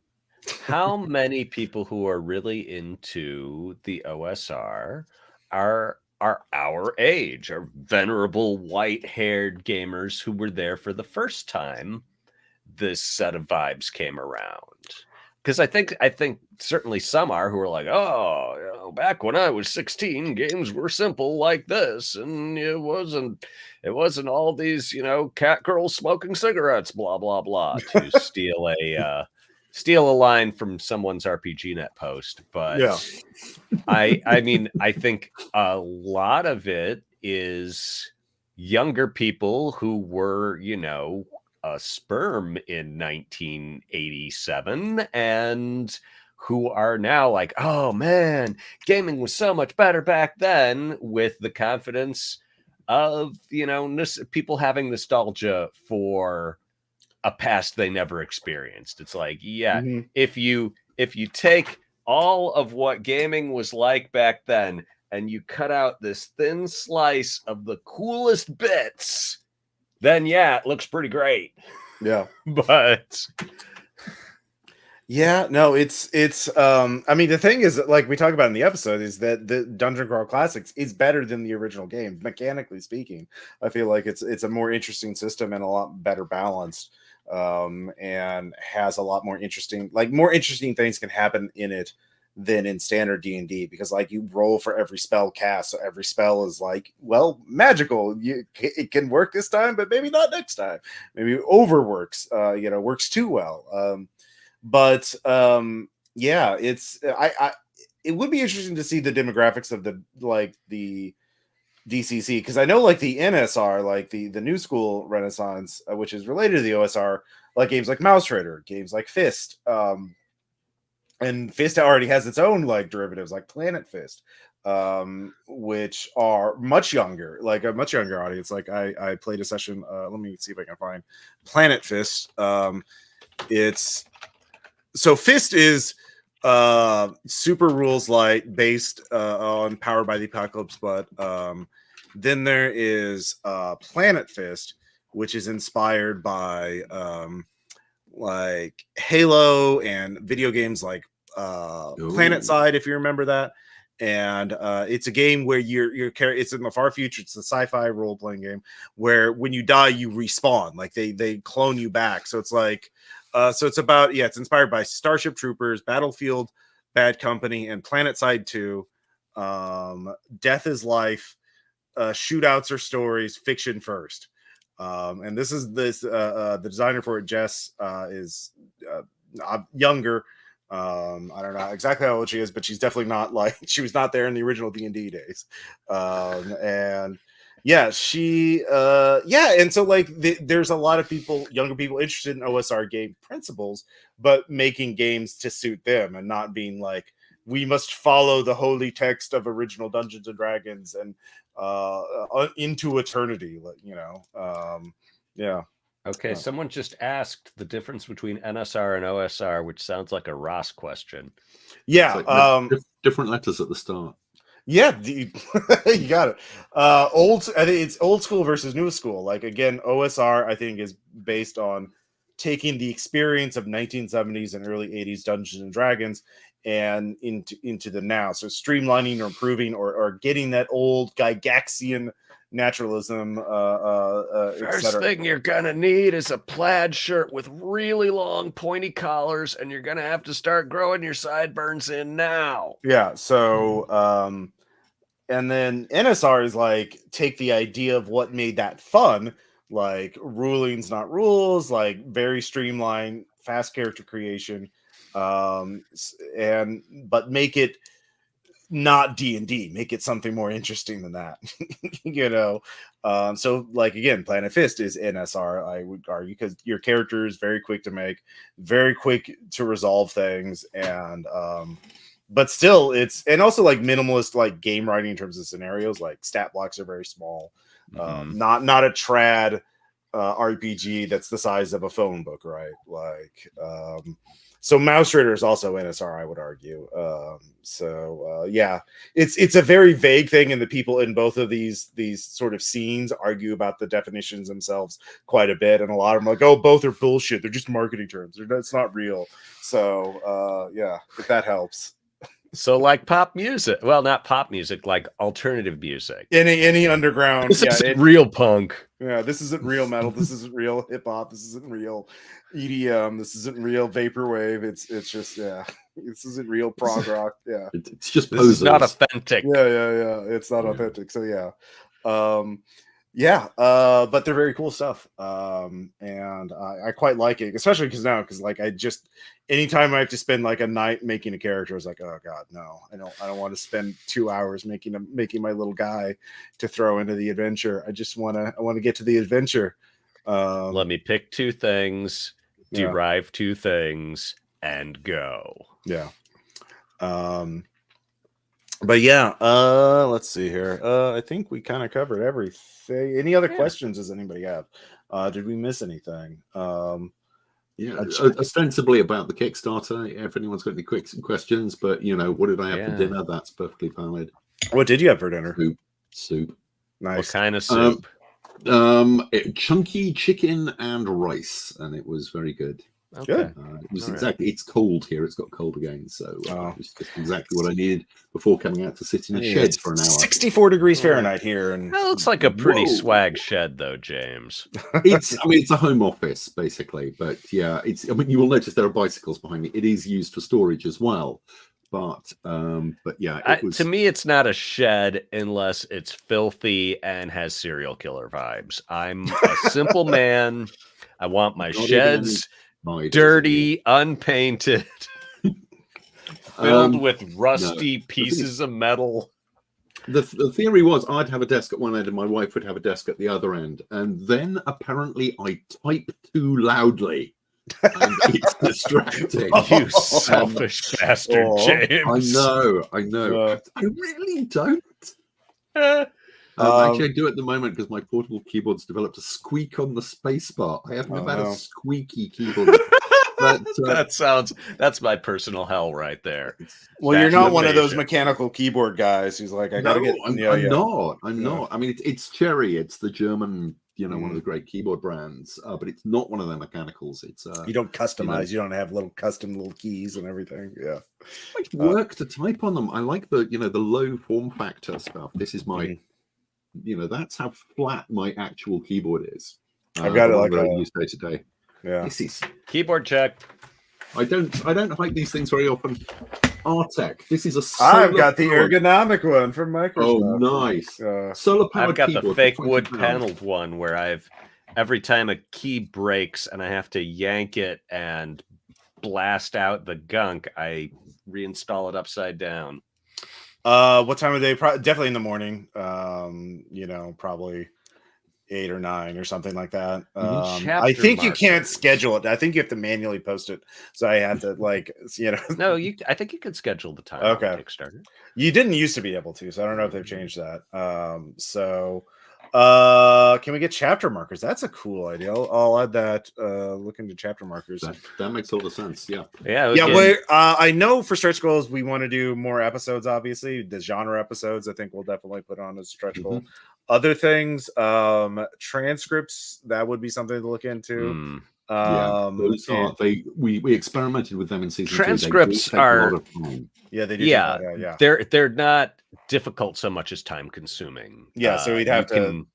How many people who are really into the OSR are our age, are venerable white-haired gamers who were there for the first time this set of vibes came around? Because I think certainly some are who are like, back when I was 16, games were simple like this, and it wasn't all these cat girls smoking cigarettes, blah blah blah, to steal a line from someone's RPGNet post. But yeah. I mean, I think a lot of it is younger people who were, a sperm in 1987 and who are now like, oh man, gaming was so much better back then, with the confidence of, people having nostalgia for a past they never experienced. It's like, Mm-hmm. if you take all of what gaming was like back then and you cut out this thin slice of the coolest bits, then it looks pretty great. Yeah. But yeah, no, it's I mean, the thing is, like we talk about in the episode, is that the Dungeon Crawl Classics is better than the original game, mechanically speaking. I feel like it's a more interesting system and a lot better balanced, and has a lot more interesting things can happen in it than in standard D&D, because like you roll for every spell cast, so every spell is like, well, magical. It can work this time, but maybe not next time. Maybe it overworks, works too well. It's it would be interesting to see the demographics of the DCC, because I know like the NSR, like the new school Renaissance, which is related to the OSR, like games like Mouse Trader, games like Fist, and Fist already has its own like derivatives like Planet Fist, which are much younger, like a much younger audience. Like I played a session, let me see if I can find Planet Fist. Fist is super rules light, based on Powered by the Apocalypse, but then there is Planet Fist, which is inspired by like Halo and video games like Planet Side, if you remember that. And it's a game where it's in the far future. It's a sci-fi role-playing game where when you die you respawn, like they clone you back. So it's like so it's about it's inspired by Starship Troopers, Battlefield Bad Company, and Planet Side 2. Death is life, shootouts are stories, fiction first. And this is the designer for it, Jess, is younger. I don't know exactly how old she is, but she's definitely not like she was not there in the original D&D days. And so like there's a lot of younger people interested in OSR game principles, but making games to suit them and not being like, we must follow the holy text of original Dungeons and Dragons and into eternity, Okay, someone just asked the difference between NSR and OSR, which sounds like a Ross question. Yeah, like different letters at the start. Yeah, you got it. I think it's old school versus new school. Like again, OSR I think is based on taking the experience of 1970s and early 80s Dungeons and Dragons and into the now. So streamlining or improving or getting that old Gygaxian naturalism. First thing you're gonna need is a plaid shirt with really long pointy collars, and you're gonna have to start growing your sideburns in now. Yeah. So, and then NSR is like take the idea of what made that fun, like rulings, not rules, like very streamlined fast character creation, but make it not D&D, make it something more interesting than that. So like, again, Planet Fist is NSR, I would argue, because your character is very quick to make, very quick to resolve things, and but still it's, and also like minimalist like game writing in terms of scenarios, like stat blocks are very small. Not a trad RPG that's the size of a phone book, right? Like so Mouse Rider is also NSR, I would argue. Yeah, it's a very vague thing, and the people in both of these sort of scenes argue about the definitions themselves quite a bit, and a lot of them are like, oh, both are bullshit, they're just marketing terms, it's not real. So yeah, if that helps. So like pop music, well, not pop music, like alternative music, any underground. This isn't real punk. Yeah, this isn't real metal. This isn't real hip hop. This isn't real EDM. This isn't real vaporwave. It's just, yeah, this isn't real prog rock. Yeah, it's just this is not authentic. Yeah. It's not authentic. So yeah. But they're very cool stuff. And I quite like it, especially because like anytime I have to spend like a night making a character, I was like, oh god, no, I don't want to spend 2 hours making my little guy to throw into the adventure. I want to get to the adventure. Let me pick 2 things, derive 2 things, and go. Yeah. But yeah, let's see here. I think we kind of covered everything. Any other questions does anybody have? Did we miss anything? Ostensibly about the Kickstarter, if anyone's got any quick questions, but what did I have for dinner? That's perfectly valid. What did you have for dinner? Soup. Nice. What kind of soup? Chunky chicken and rice, and it was very good. Okay. Good. It was it's cold here. It's got cold again, so it was just exactly what I needed before coming out to sit in a shed for an hour. 64 degrees Fahrenheit here, and that looks like a pretty swag shed, though, James. It's a home office basically, but yeah, you will notice there are bicycles behind me. It is used for storage as well, but yeah, to me, it's not a shed unless it's filthy and has serial killer vibes. I'm a simple man. I want my sheds dirty, unpainted, filled with rusty pieces of metal. The theory was I'd have a desk at one end and my wife would have a desk at the other end, and then apparently I type too loudly and it's distracting. You selfish bastard, James. I know. I really don't. Actually, I do at the moment because my portable keyboard's developed a squeak on the spacebar. I have never had a squeaky keyboard. But, that's my personal hell right there. Well, you're not one of those mechanical keyboard guys who's like, I gotta get. I'm not. I mean, it's Cherry. It's the German, one of the great keyboard brands. But it's not one of the mechanicals. It's you don't customize. You don't have custom little keys and everything. Yeah, it's work to type on them. I like the the low form factor stuff. This is my. That's how flat my actual keyboard is. I've got it like I use day to day. Yeah. This is keyboard check. I don't hype these things very often. Artec. This is I've got the ergonomic one from Microsoft. Oh, nice. Solar powered. I've got the fake wood paneled one where every time a key breaks and I have to yank it and blast out the gunk, I reinstall it upside down. What time of day? Definitely in the morning. Probably 8 or 9 or something like that. I think you can't schedule it. I think you have to manually post it. So I have to No, I think you can schedule the time. Okay. On Kickstarter. You didn't used to be able to, so I don't know if they've changed that. Can we get chapter markers? That's a cool idea. I'll add that. Look into chapter markers. That makes a lot of sense. Yeah. Yeah. I know for stretch goals we want to do more episodes. Obviously, the genre episodes. I think we'll definitely put on a stretch goal. Other things, transcripts. That would be something to look into. Those are we experimented with them in season 2. Transcripts are. Yeah, they do. Yeah. They're not difficult so much as time consuming. Yeah, so we'd have to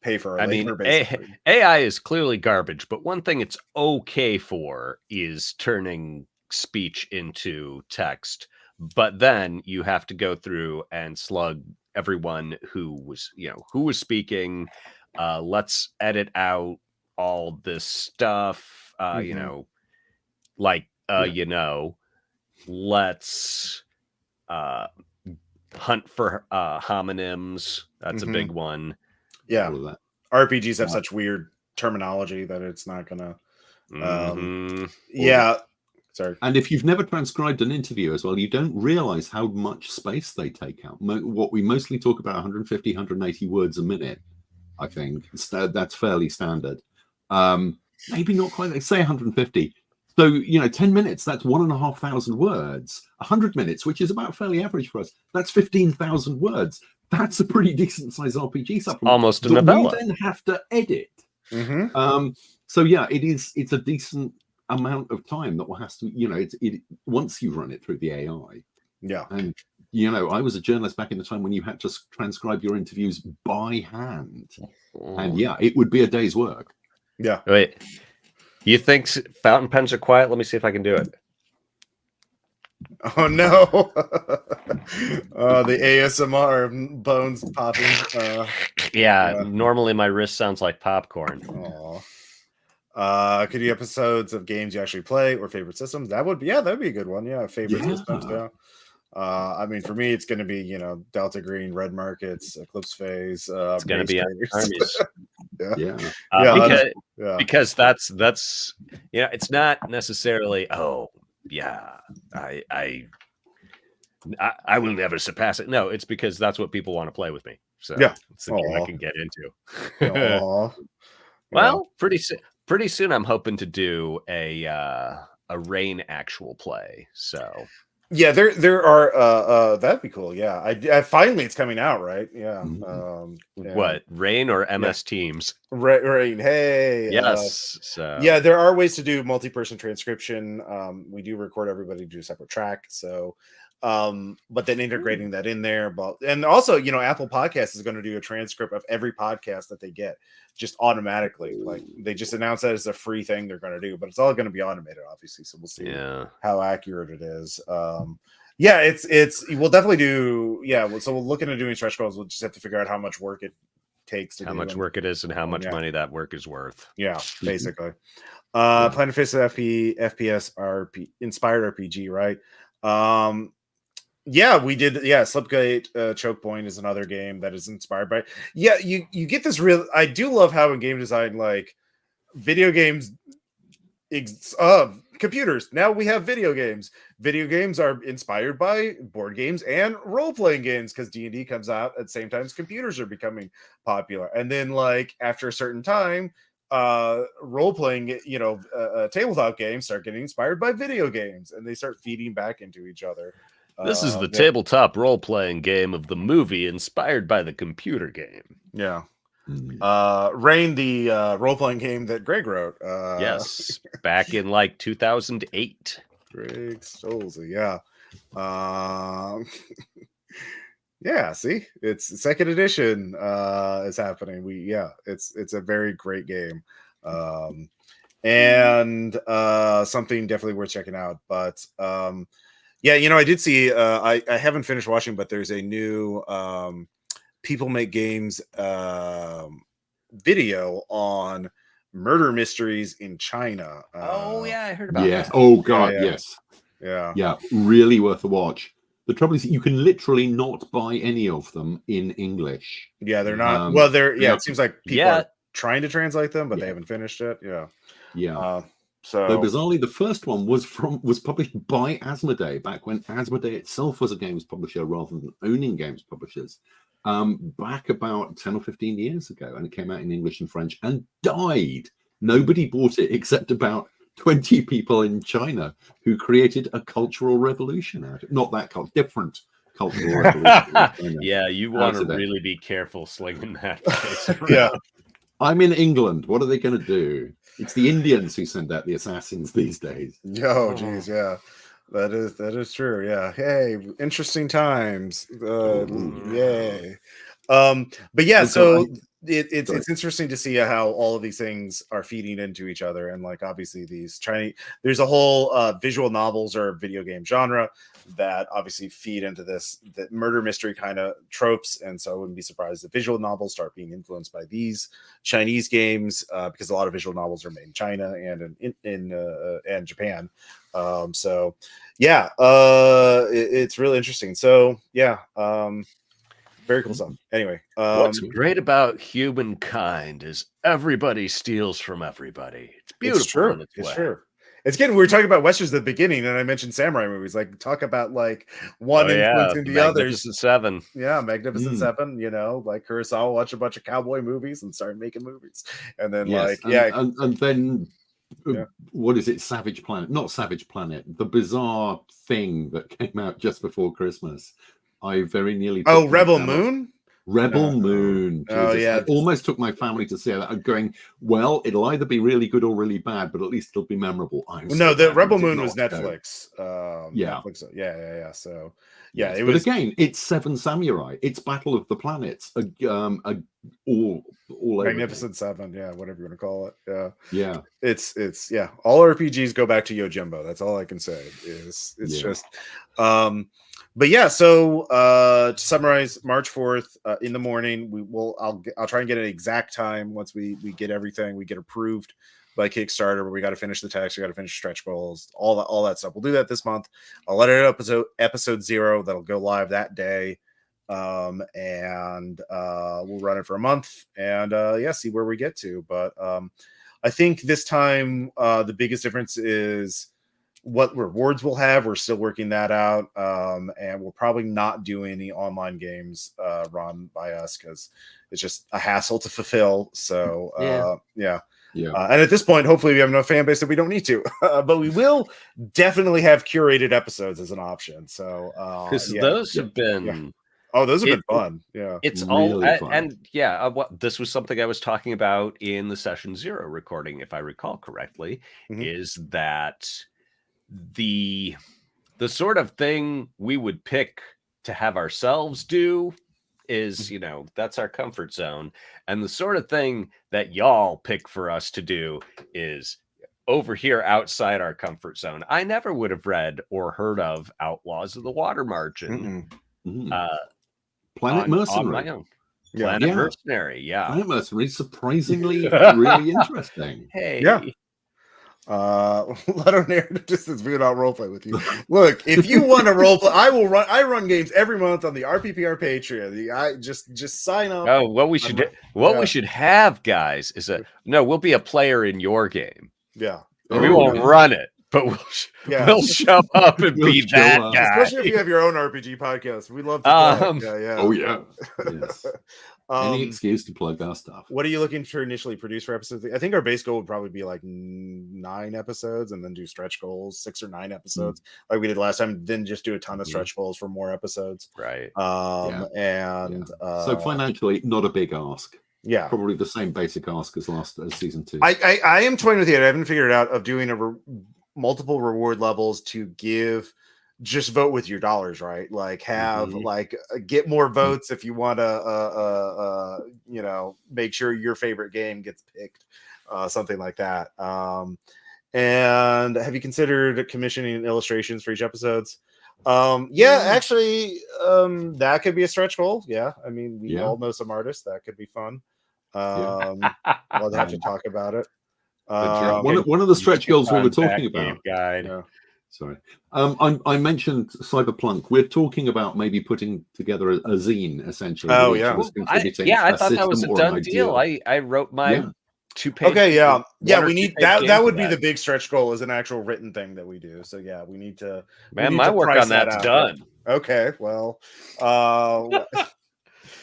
pay for a labor, basically. AI is clearly garbage, but one thing it's okay for is turning speech into text. But then you have to go through and slug everyone who was speaking. Let's edit out all this stuff. Like, let's hunt for homonyms. That's a big one. Yeah. RPGs have such weird terminology that it's not gonna. Yeah. Sorry. And if you've never transcribed an interview as well, you don't realize how much space they take out. What we mostly talk about, 150, 180 words a minute, I think. That's fairly standard. Maybe not quite, say 150. So, 10 minutes, that's 1,500 words. 100 minutes, which is about fairly average for us, that's 15,000 words. That's a pretty decent size RPG supplement. Almost a novella. We then have to edit. So yeah, it's a decent amount of time that has to, once you run it through the AI. Yeah. And I was a journalist back in the time when you had to transcribe your interviews by hand. And yeah, it would be a day's work. Yeah. Wait. You think fountain pens are quiet? Let me see if I can do it. Oh no. The ASMR bones popping. Yeah, normally my wrist sounds like popcorn. Could you episodes of games you actually play or favorite systems? That'd be a good one. Yeah, favorite systems. Yeah. I mean, for me, it's going to be Delta Green, Red Markets, Eclipse Phase. It's going to be Armies. Because that's it's not necessarily. Oh yeah, I will never surpass it. No, it's because that's what people want to play with me. So it's the game I can get into. Well, pretty soon I'm hoping to do a Rain actual play. So yeah, there are that'd be cool. Yeah, I finally it's coming out, right? Yeah. What, Rain or MS Teams? Rain. Hey. Yes. So yeah, there are ways to do multi-person transcription. We do record everybody do a separate track. So but then integrating that in there, and also Apple Podcasts is going to do a transcript of every podcast that they get just automatically. Like they just announced that as a free thing they're going to do, but it's all going to be automated, obviously. So we'll see how accurate it is. It's we'll definitely do. Yeah, so we'll look into doing stretch goals. We'll just have to figure out how much work it takes to how much work it is and how much money that work is worth. Yeah, basically. Planet Fist FPS inspired RPG, right? Yeah, we did. Yeah, Slipgate Choke Point is another game that is inspired by. Yeah, you get this real. I do love how in game design, like video games, computers. Now we have video games. Video games are inspired by board games and role playing games because D&D comes out at the same time as computers are becoming popular. And then, like after a certain time, role playing, tabletop games start getting inspired by video games, and they start feeding back into each other. This is the tabletop role-playing game of the movie inspired by the computer game. Yeah. Rain, the role-playing game that Greg wrote. Yes, back in like 2008. Greg Stolze, yeah. Yeah, see? It's second edition is happening. It's a very great game. And something definitely worth checking out. But yeah, I did see. I haven't finished watching, but there's a new People Make Games video on murder mysteries in China. I heard about that. Oh God, yes. Yeah. Really worth a watch. The trouble is, you can literally not buy any of them in English. Yeah, they're not. Well, they're. Yeah, it seems like people are trying to translate them, but they haven't finished it. Yeah. So bizarrely, the first one was published by Asmodee back when Asmodee itself was a games publisher rather than owning games publishers. Back about 10 or 15 years ago, and it came out in English and French and died. Nobody bought it except about 20 people in China who created a cultural revolution out of it. Not that different cultural revolution. Yeah, you want to really be careful slinging that. Yeah. I'm in England. What are they going to do? It's the Indians who send out the assassins these days. Oh, geez, yeah. That is true. Yeah. Hey, interesting times. Yay. But yeah, so it's interesting to see how all of these things are feeding into each other, and like obviously these Chinese. There's a whole visual novels or video game genre that obviously feed into the murder mystery kind of tropes, and so I wouldn't be surprised if visual novels start being influenced by these Chinese games because a lot of visual novels are made in China and in Japan. So yeah, it's really interesting. So yeah, very cool stuff. Anyway, what's great about humankind is everybody steals from everybody. It's beautiful. It's true. It's true. It's getting. We were talking about westerns at the beginning, and I mentioned samurai movies. Like, talk about like one influencing the others. Magnificent Seven. Yeah, Magnificent Seven. You know, like Kurosawa watched a bunch of cowboy movies and started making movies, and then and then what is it? Savage Planet? Not Savage Planet. The bizarre thing that came out just before Christmas. I very nearly. Rebel Moon. Rebel Moon. Jesus. Oh yeah, I almost took my family to see that. I'm going, well, it'll either be really good or really bad, but at least it'll be memorable. No, the Rebel Moon was Netflix. Netflix, yeah. So yeah, it was. But again, it's Seven Samurai. It's Battle of the Planets. All Magnificent Seven. Yeah, whatever you want to call it. Yeah. It's all RPGs go back to Yojimbo. That's all I can say. It's just. But yeah, so to summarize, March 4th in the morning, I'll try and get an exact time once we get everything, we get approved by Kickstarter, but we got to finish the text, we got to finish stretch goals, all that stuff. We'll do that this month. I'll let it up episode 0 that'll go live that day. And we'll run it for a month and see where we get to. But I think this time the biggest difference is what rewards we'll have. We're still working that out, and we'll probably not do any online games run by us because it's just a hassle to fulfill. So and at this point, hopefully we have enough fan base that we don't need to, but we will definitely have curated episodes as an option. So because those have been those have been fun. Yeah, it's really all fun. And this was something I was talking about in the session 0 recording, if I recall correctly, is that the sort of thing we would pick to have ourselves do is, that's our comfort zone. And the sort of thing that y'all pick for us to do is over here outside our comfort zone. I never would have read or heard of Outlaws of the Water Margin. Planet Mercenary. On my own. Planet Mercenary, Planet Mercenary is surprisingly really interesting. Hey. Yeah. Ludonarrative Dissidents, we would not roleplay with you. Look, if you want to roleplay, I run games every month on the RPPR Patreon. I just sign up. Oh, what we should have, guys, is we'll be a player in your game. Yeah. We won't run it, but we'll show up and be that guy. Especially if you have your own RPG podcast. We'd love to play. Oh yeah. Yes. Any excuse to plug our stuff. What are you looking to initially produce for episodes? I think our base goal would probably be like 9 episodes and then do stretch goals, 6 or 9 episodes like we did last time. Then just do a ton of stretch goals for more episodes. Right. So financially, not a big ask. Yeah. Probably the same basic ask as season 2. I am toying with it. I haven't figured it out of doing multiple reward levels to give. Just vote with your dollars, right? Like have get more votes if you want to make sure your favorite game gets picked, something like that. And have you considered commissioning illustrations for each episodes? Actually, that could be a stretch goal. Yeah, I mean, we all know some artists that could be fun. We'll have to talk about it. One of the stretch goals we were talking about. Guide. Yeah. Sorry. I mentioned Cyberpunk. We're talking about maybe putting together a zine, essentially. Oh, yeah. I thought that was a done deal. I wrote my 2-page. Okay, yeah. We need that. That would be the big stretch goal, is an actual written thing that we do. So, yeah, we need to. My work on that's done. Okay, well,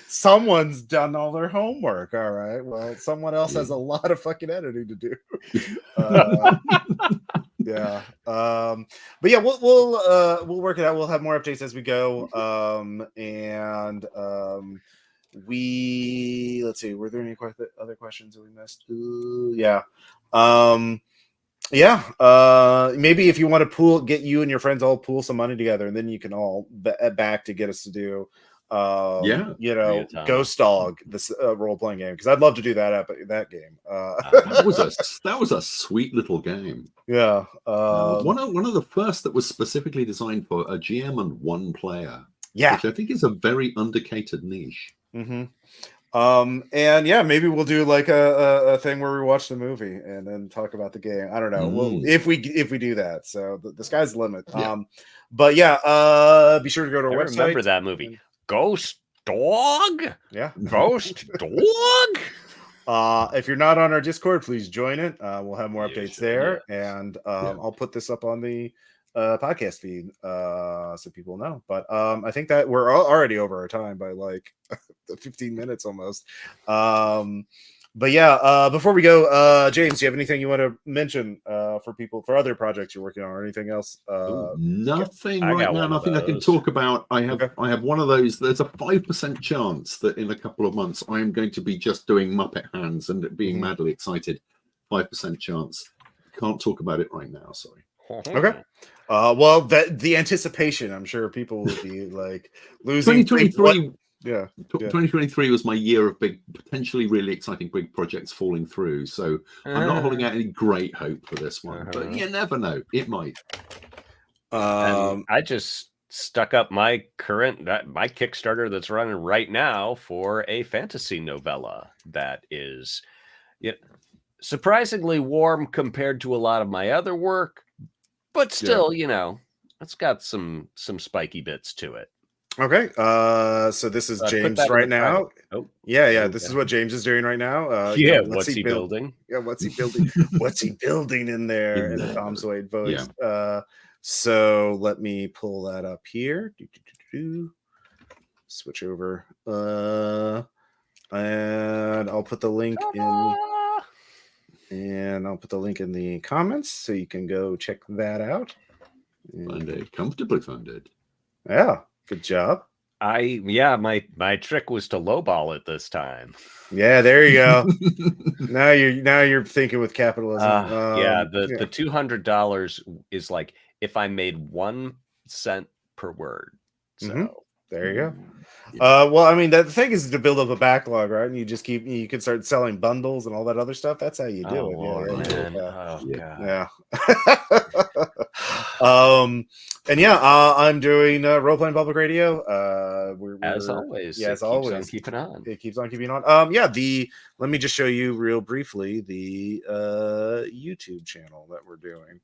someone's done all their homework. All right. Well, someone else has a lot of fucking editing to do. Yeah. But yeah, we'll work it out. We'll have more updates as we go. Let's see, were there any other questions that we missed? Maybe if you want to get you and your friends all pool some money together, and then you can all back to get us to do Ghost Dog, this role-playing game, because I'd love to do that game. That was a sweet little game. Yeah. One of the first that was specifically designed for a GM and one player. Yeah. Which I think is a very undercated niche. Mm-hmm. And yeah, maybe we'll do like a thing where we watch the movie and then talk about the game. I don't know. Well, if we do that, so the sky's the limit. Yeah. But yeah, be sure to go to our website. Remember that movie, Ghost Dog. Yeah, Ghost Dog. If you're not on our Discord, please join it. We'll have more updates there, and I'll put this up on the podcast feed so people know. But I think that we're already over our time by like 15 minutes almost. But yeah, before we go, James, do you have anything you want to mention for people for other projects you're working on or anything else? Nothing right now. Nothing I can talk about. I have one of those. There's a 5% chance that in a couple of months I am going to be just doing Muppet Hands and being madly excited. 5% chance. Can't talk about it right now. Sorry. Okay. Well, the anticipation, I'm sure people will be like losing. 2023. Yeah. 2023 was my year of big, potentially really exciting big projects falling through. So I'm not holding out any great hope for this one, but you never know. It might. I just stuck up my Kickstarter that's running right now for a fantasy novella that is surprisingly warm compared to a lot of my other work, but still, it's got some spiky bits to it. Okay, so this is James right now. This is what James is doing right now. What's he building? Yeah, what's he building? What's he building in there? In a Tom Swain voice. Yeah. So let me pull that up here. Switch over, and I'll put the link in the comments so you can go check that out. Funded, comfortably funded. Yeah. Good job. My trick was to lowball it this time. Yeah, there you go. now you're thinking with capitalism. The $200 is like if I made 1 cent per word. So there you go. Well, I mean, the thing is to build up a backlog, right? And you just you can start selling bundles and all that other stuff. That's how you do it. Lord, man. Yeah. I'm doing role playing public radio. As always. Yeah, as always. On keeping on. It keeps on keeping on. Let me just show you real briefly the YouTube channel that we're doing.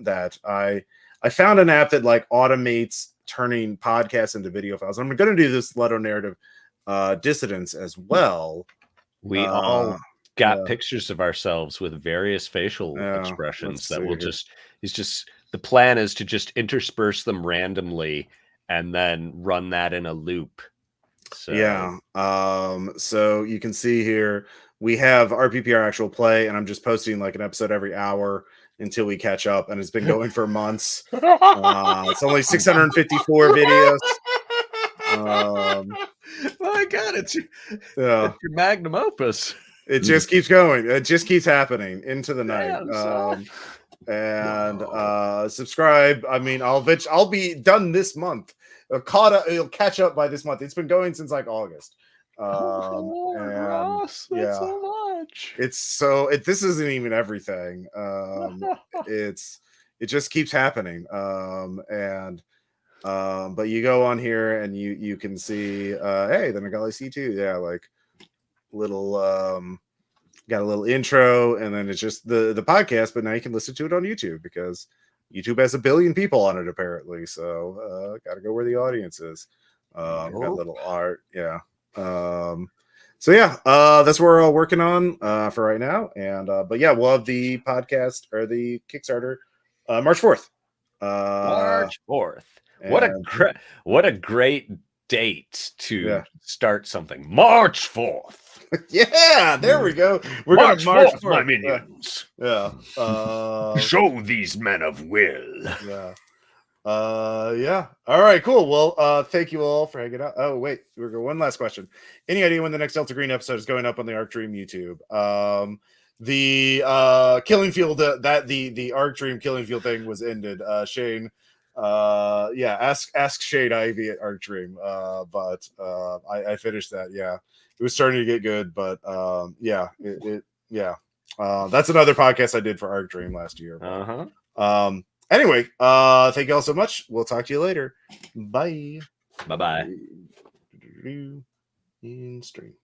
That I found an app that like automates turning podcasts into video files. I'm going to do this Ludonarrative Dissidents as well. We all got pictures of ourselves with various facial expressions that will the plan is to just intersperse them randomly and then run that in a loop. So so you can see here we have RPPR actual play, and I'm just posting like an episode every hour until we catch up, and it's been going for months. It's only 654 videos. My God, it's your magnum opus. It just keeps going. It just keeps happening into the night. Subscribe. I mean, I'll be done this month. It'll catch up by this month. It's been going since like August. Ross, that's so much. This isn't even everything. It just keeps happening. But you go on here and you can see hey, the Nagali C2, like little got a little intro, and then it's just the podcast, but now you can listen to it on YouTube because YouTube has 1 billion people on it apparently. So gotta go where the audience is. Got little art, that's what we're all working on for right now. And we'll have the podcast or the Kickstarter March 4th. March 4th. What a great date to start something. March 4th. Yeah, there we go. We're going to March 4th, my minions. Show these men of will. All right, cool. Well, thank you all for hanging out. Oh, wait, we're going one last question. Any idea when the next Delta Green episode is going up on the Arc Dream YouTube? The Killing Field, the Arc Dream Killing Field thing was ended. Shane, ask Shane Ivy at Arc Dream. But I finished that. Yeah, it was starting to get good, but that's another podcast I did for Arc Dream last year. Anyway, thank you all so much. We'll talk to you later. Bye. Bye-bye. In stream.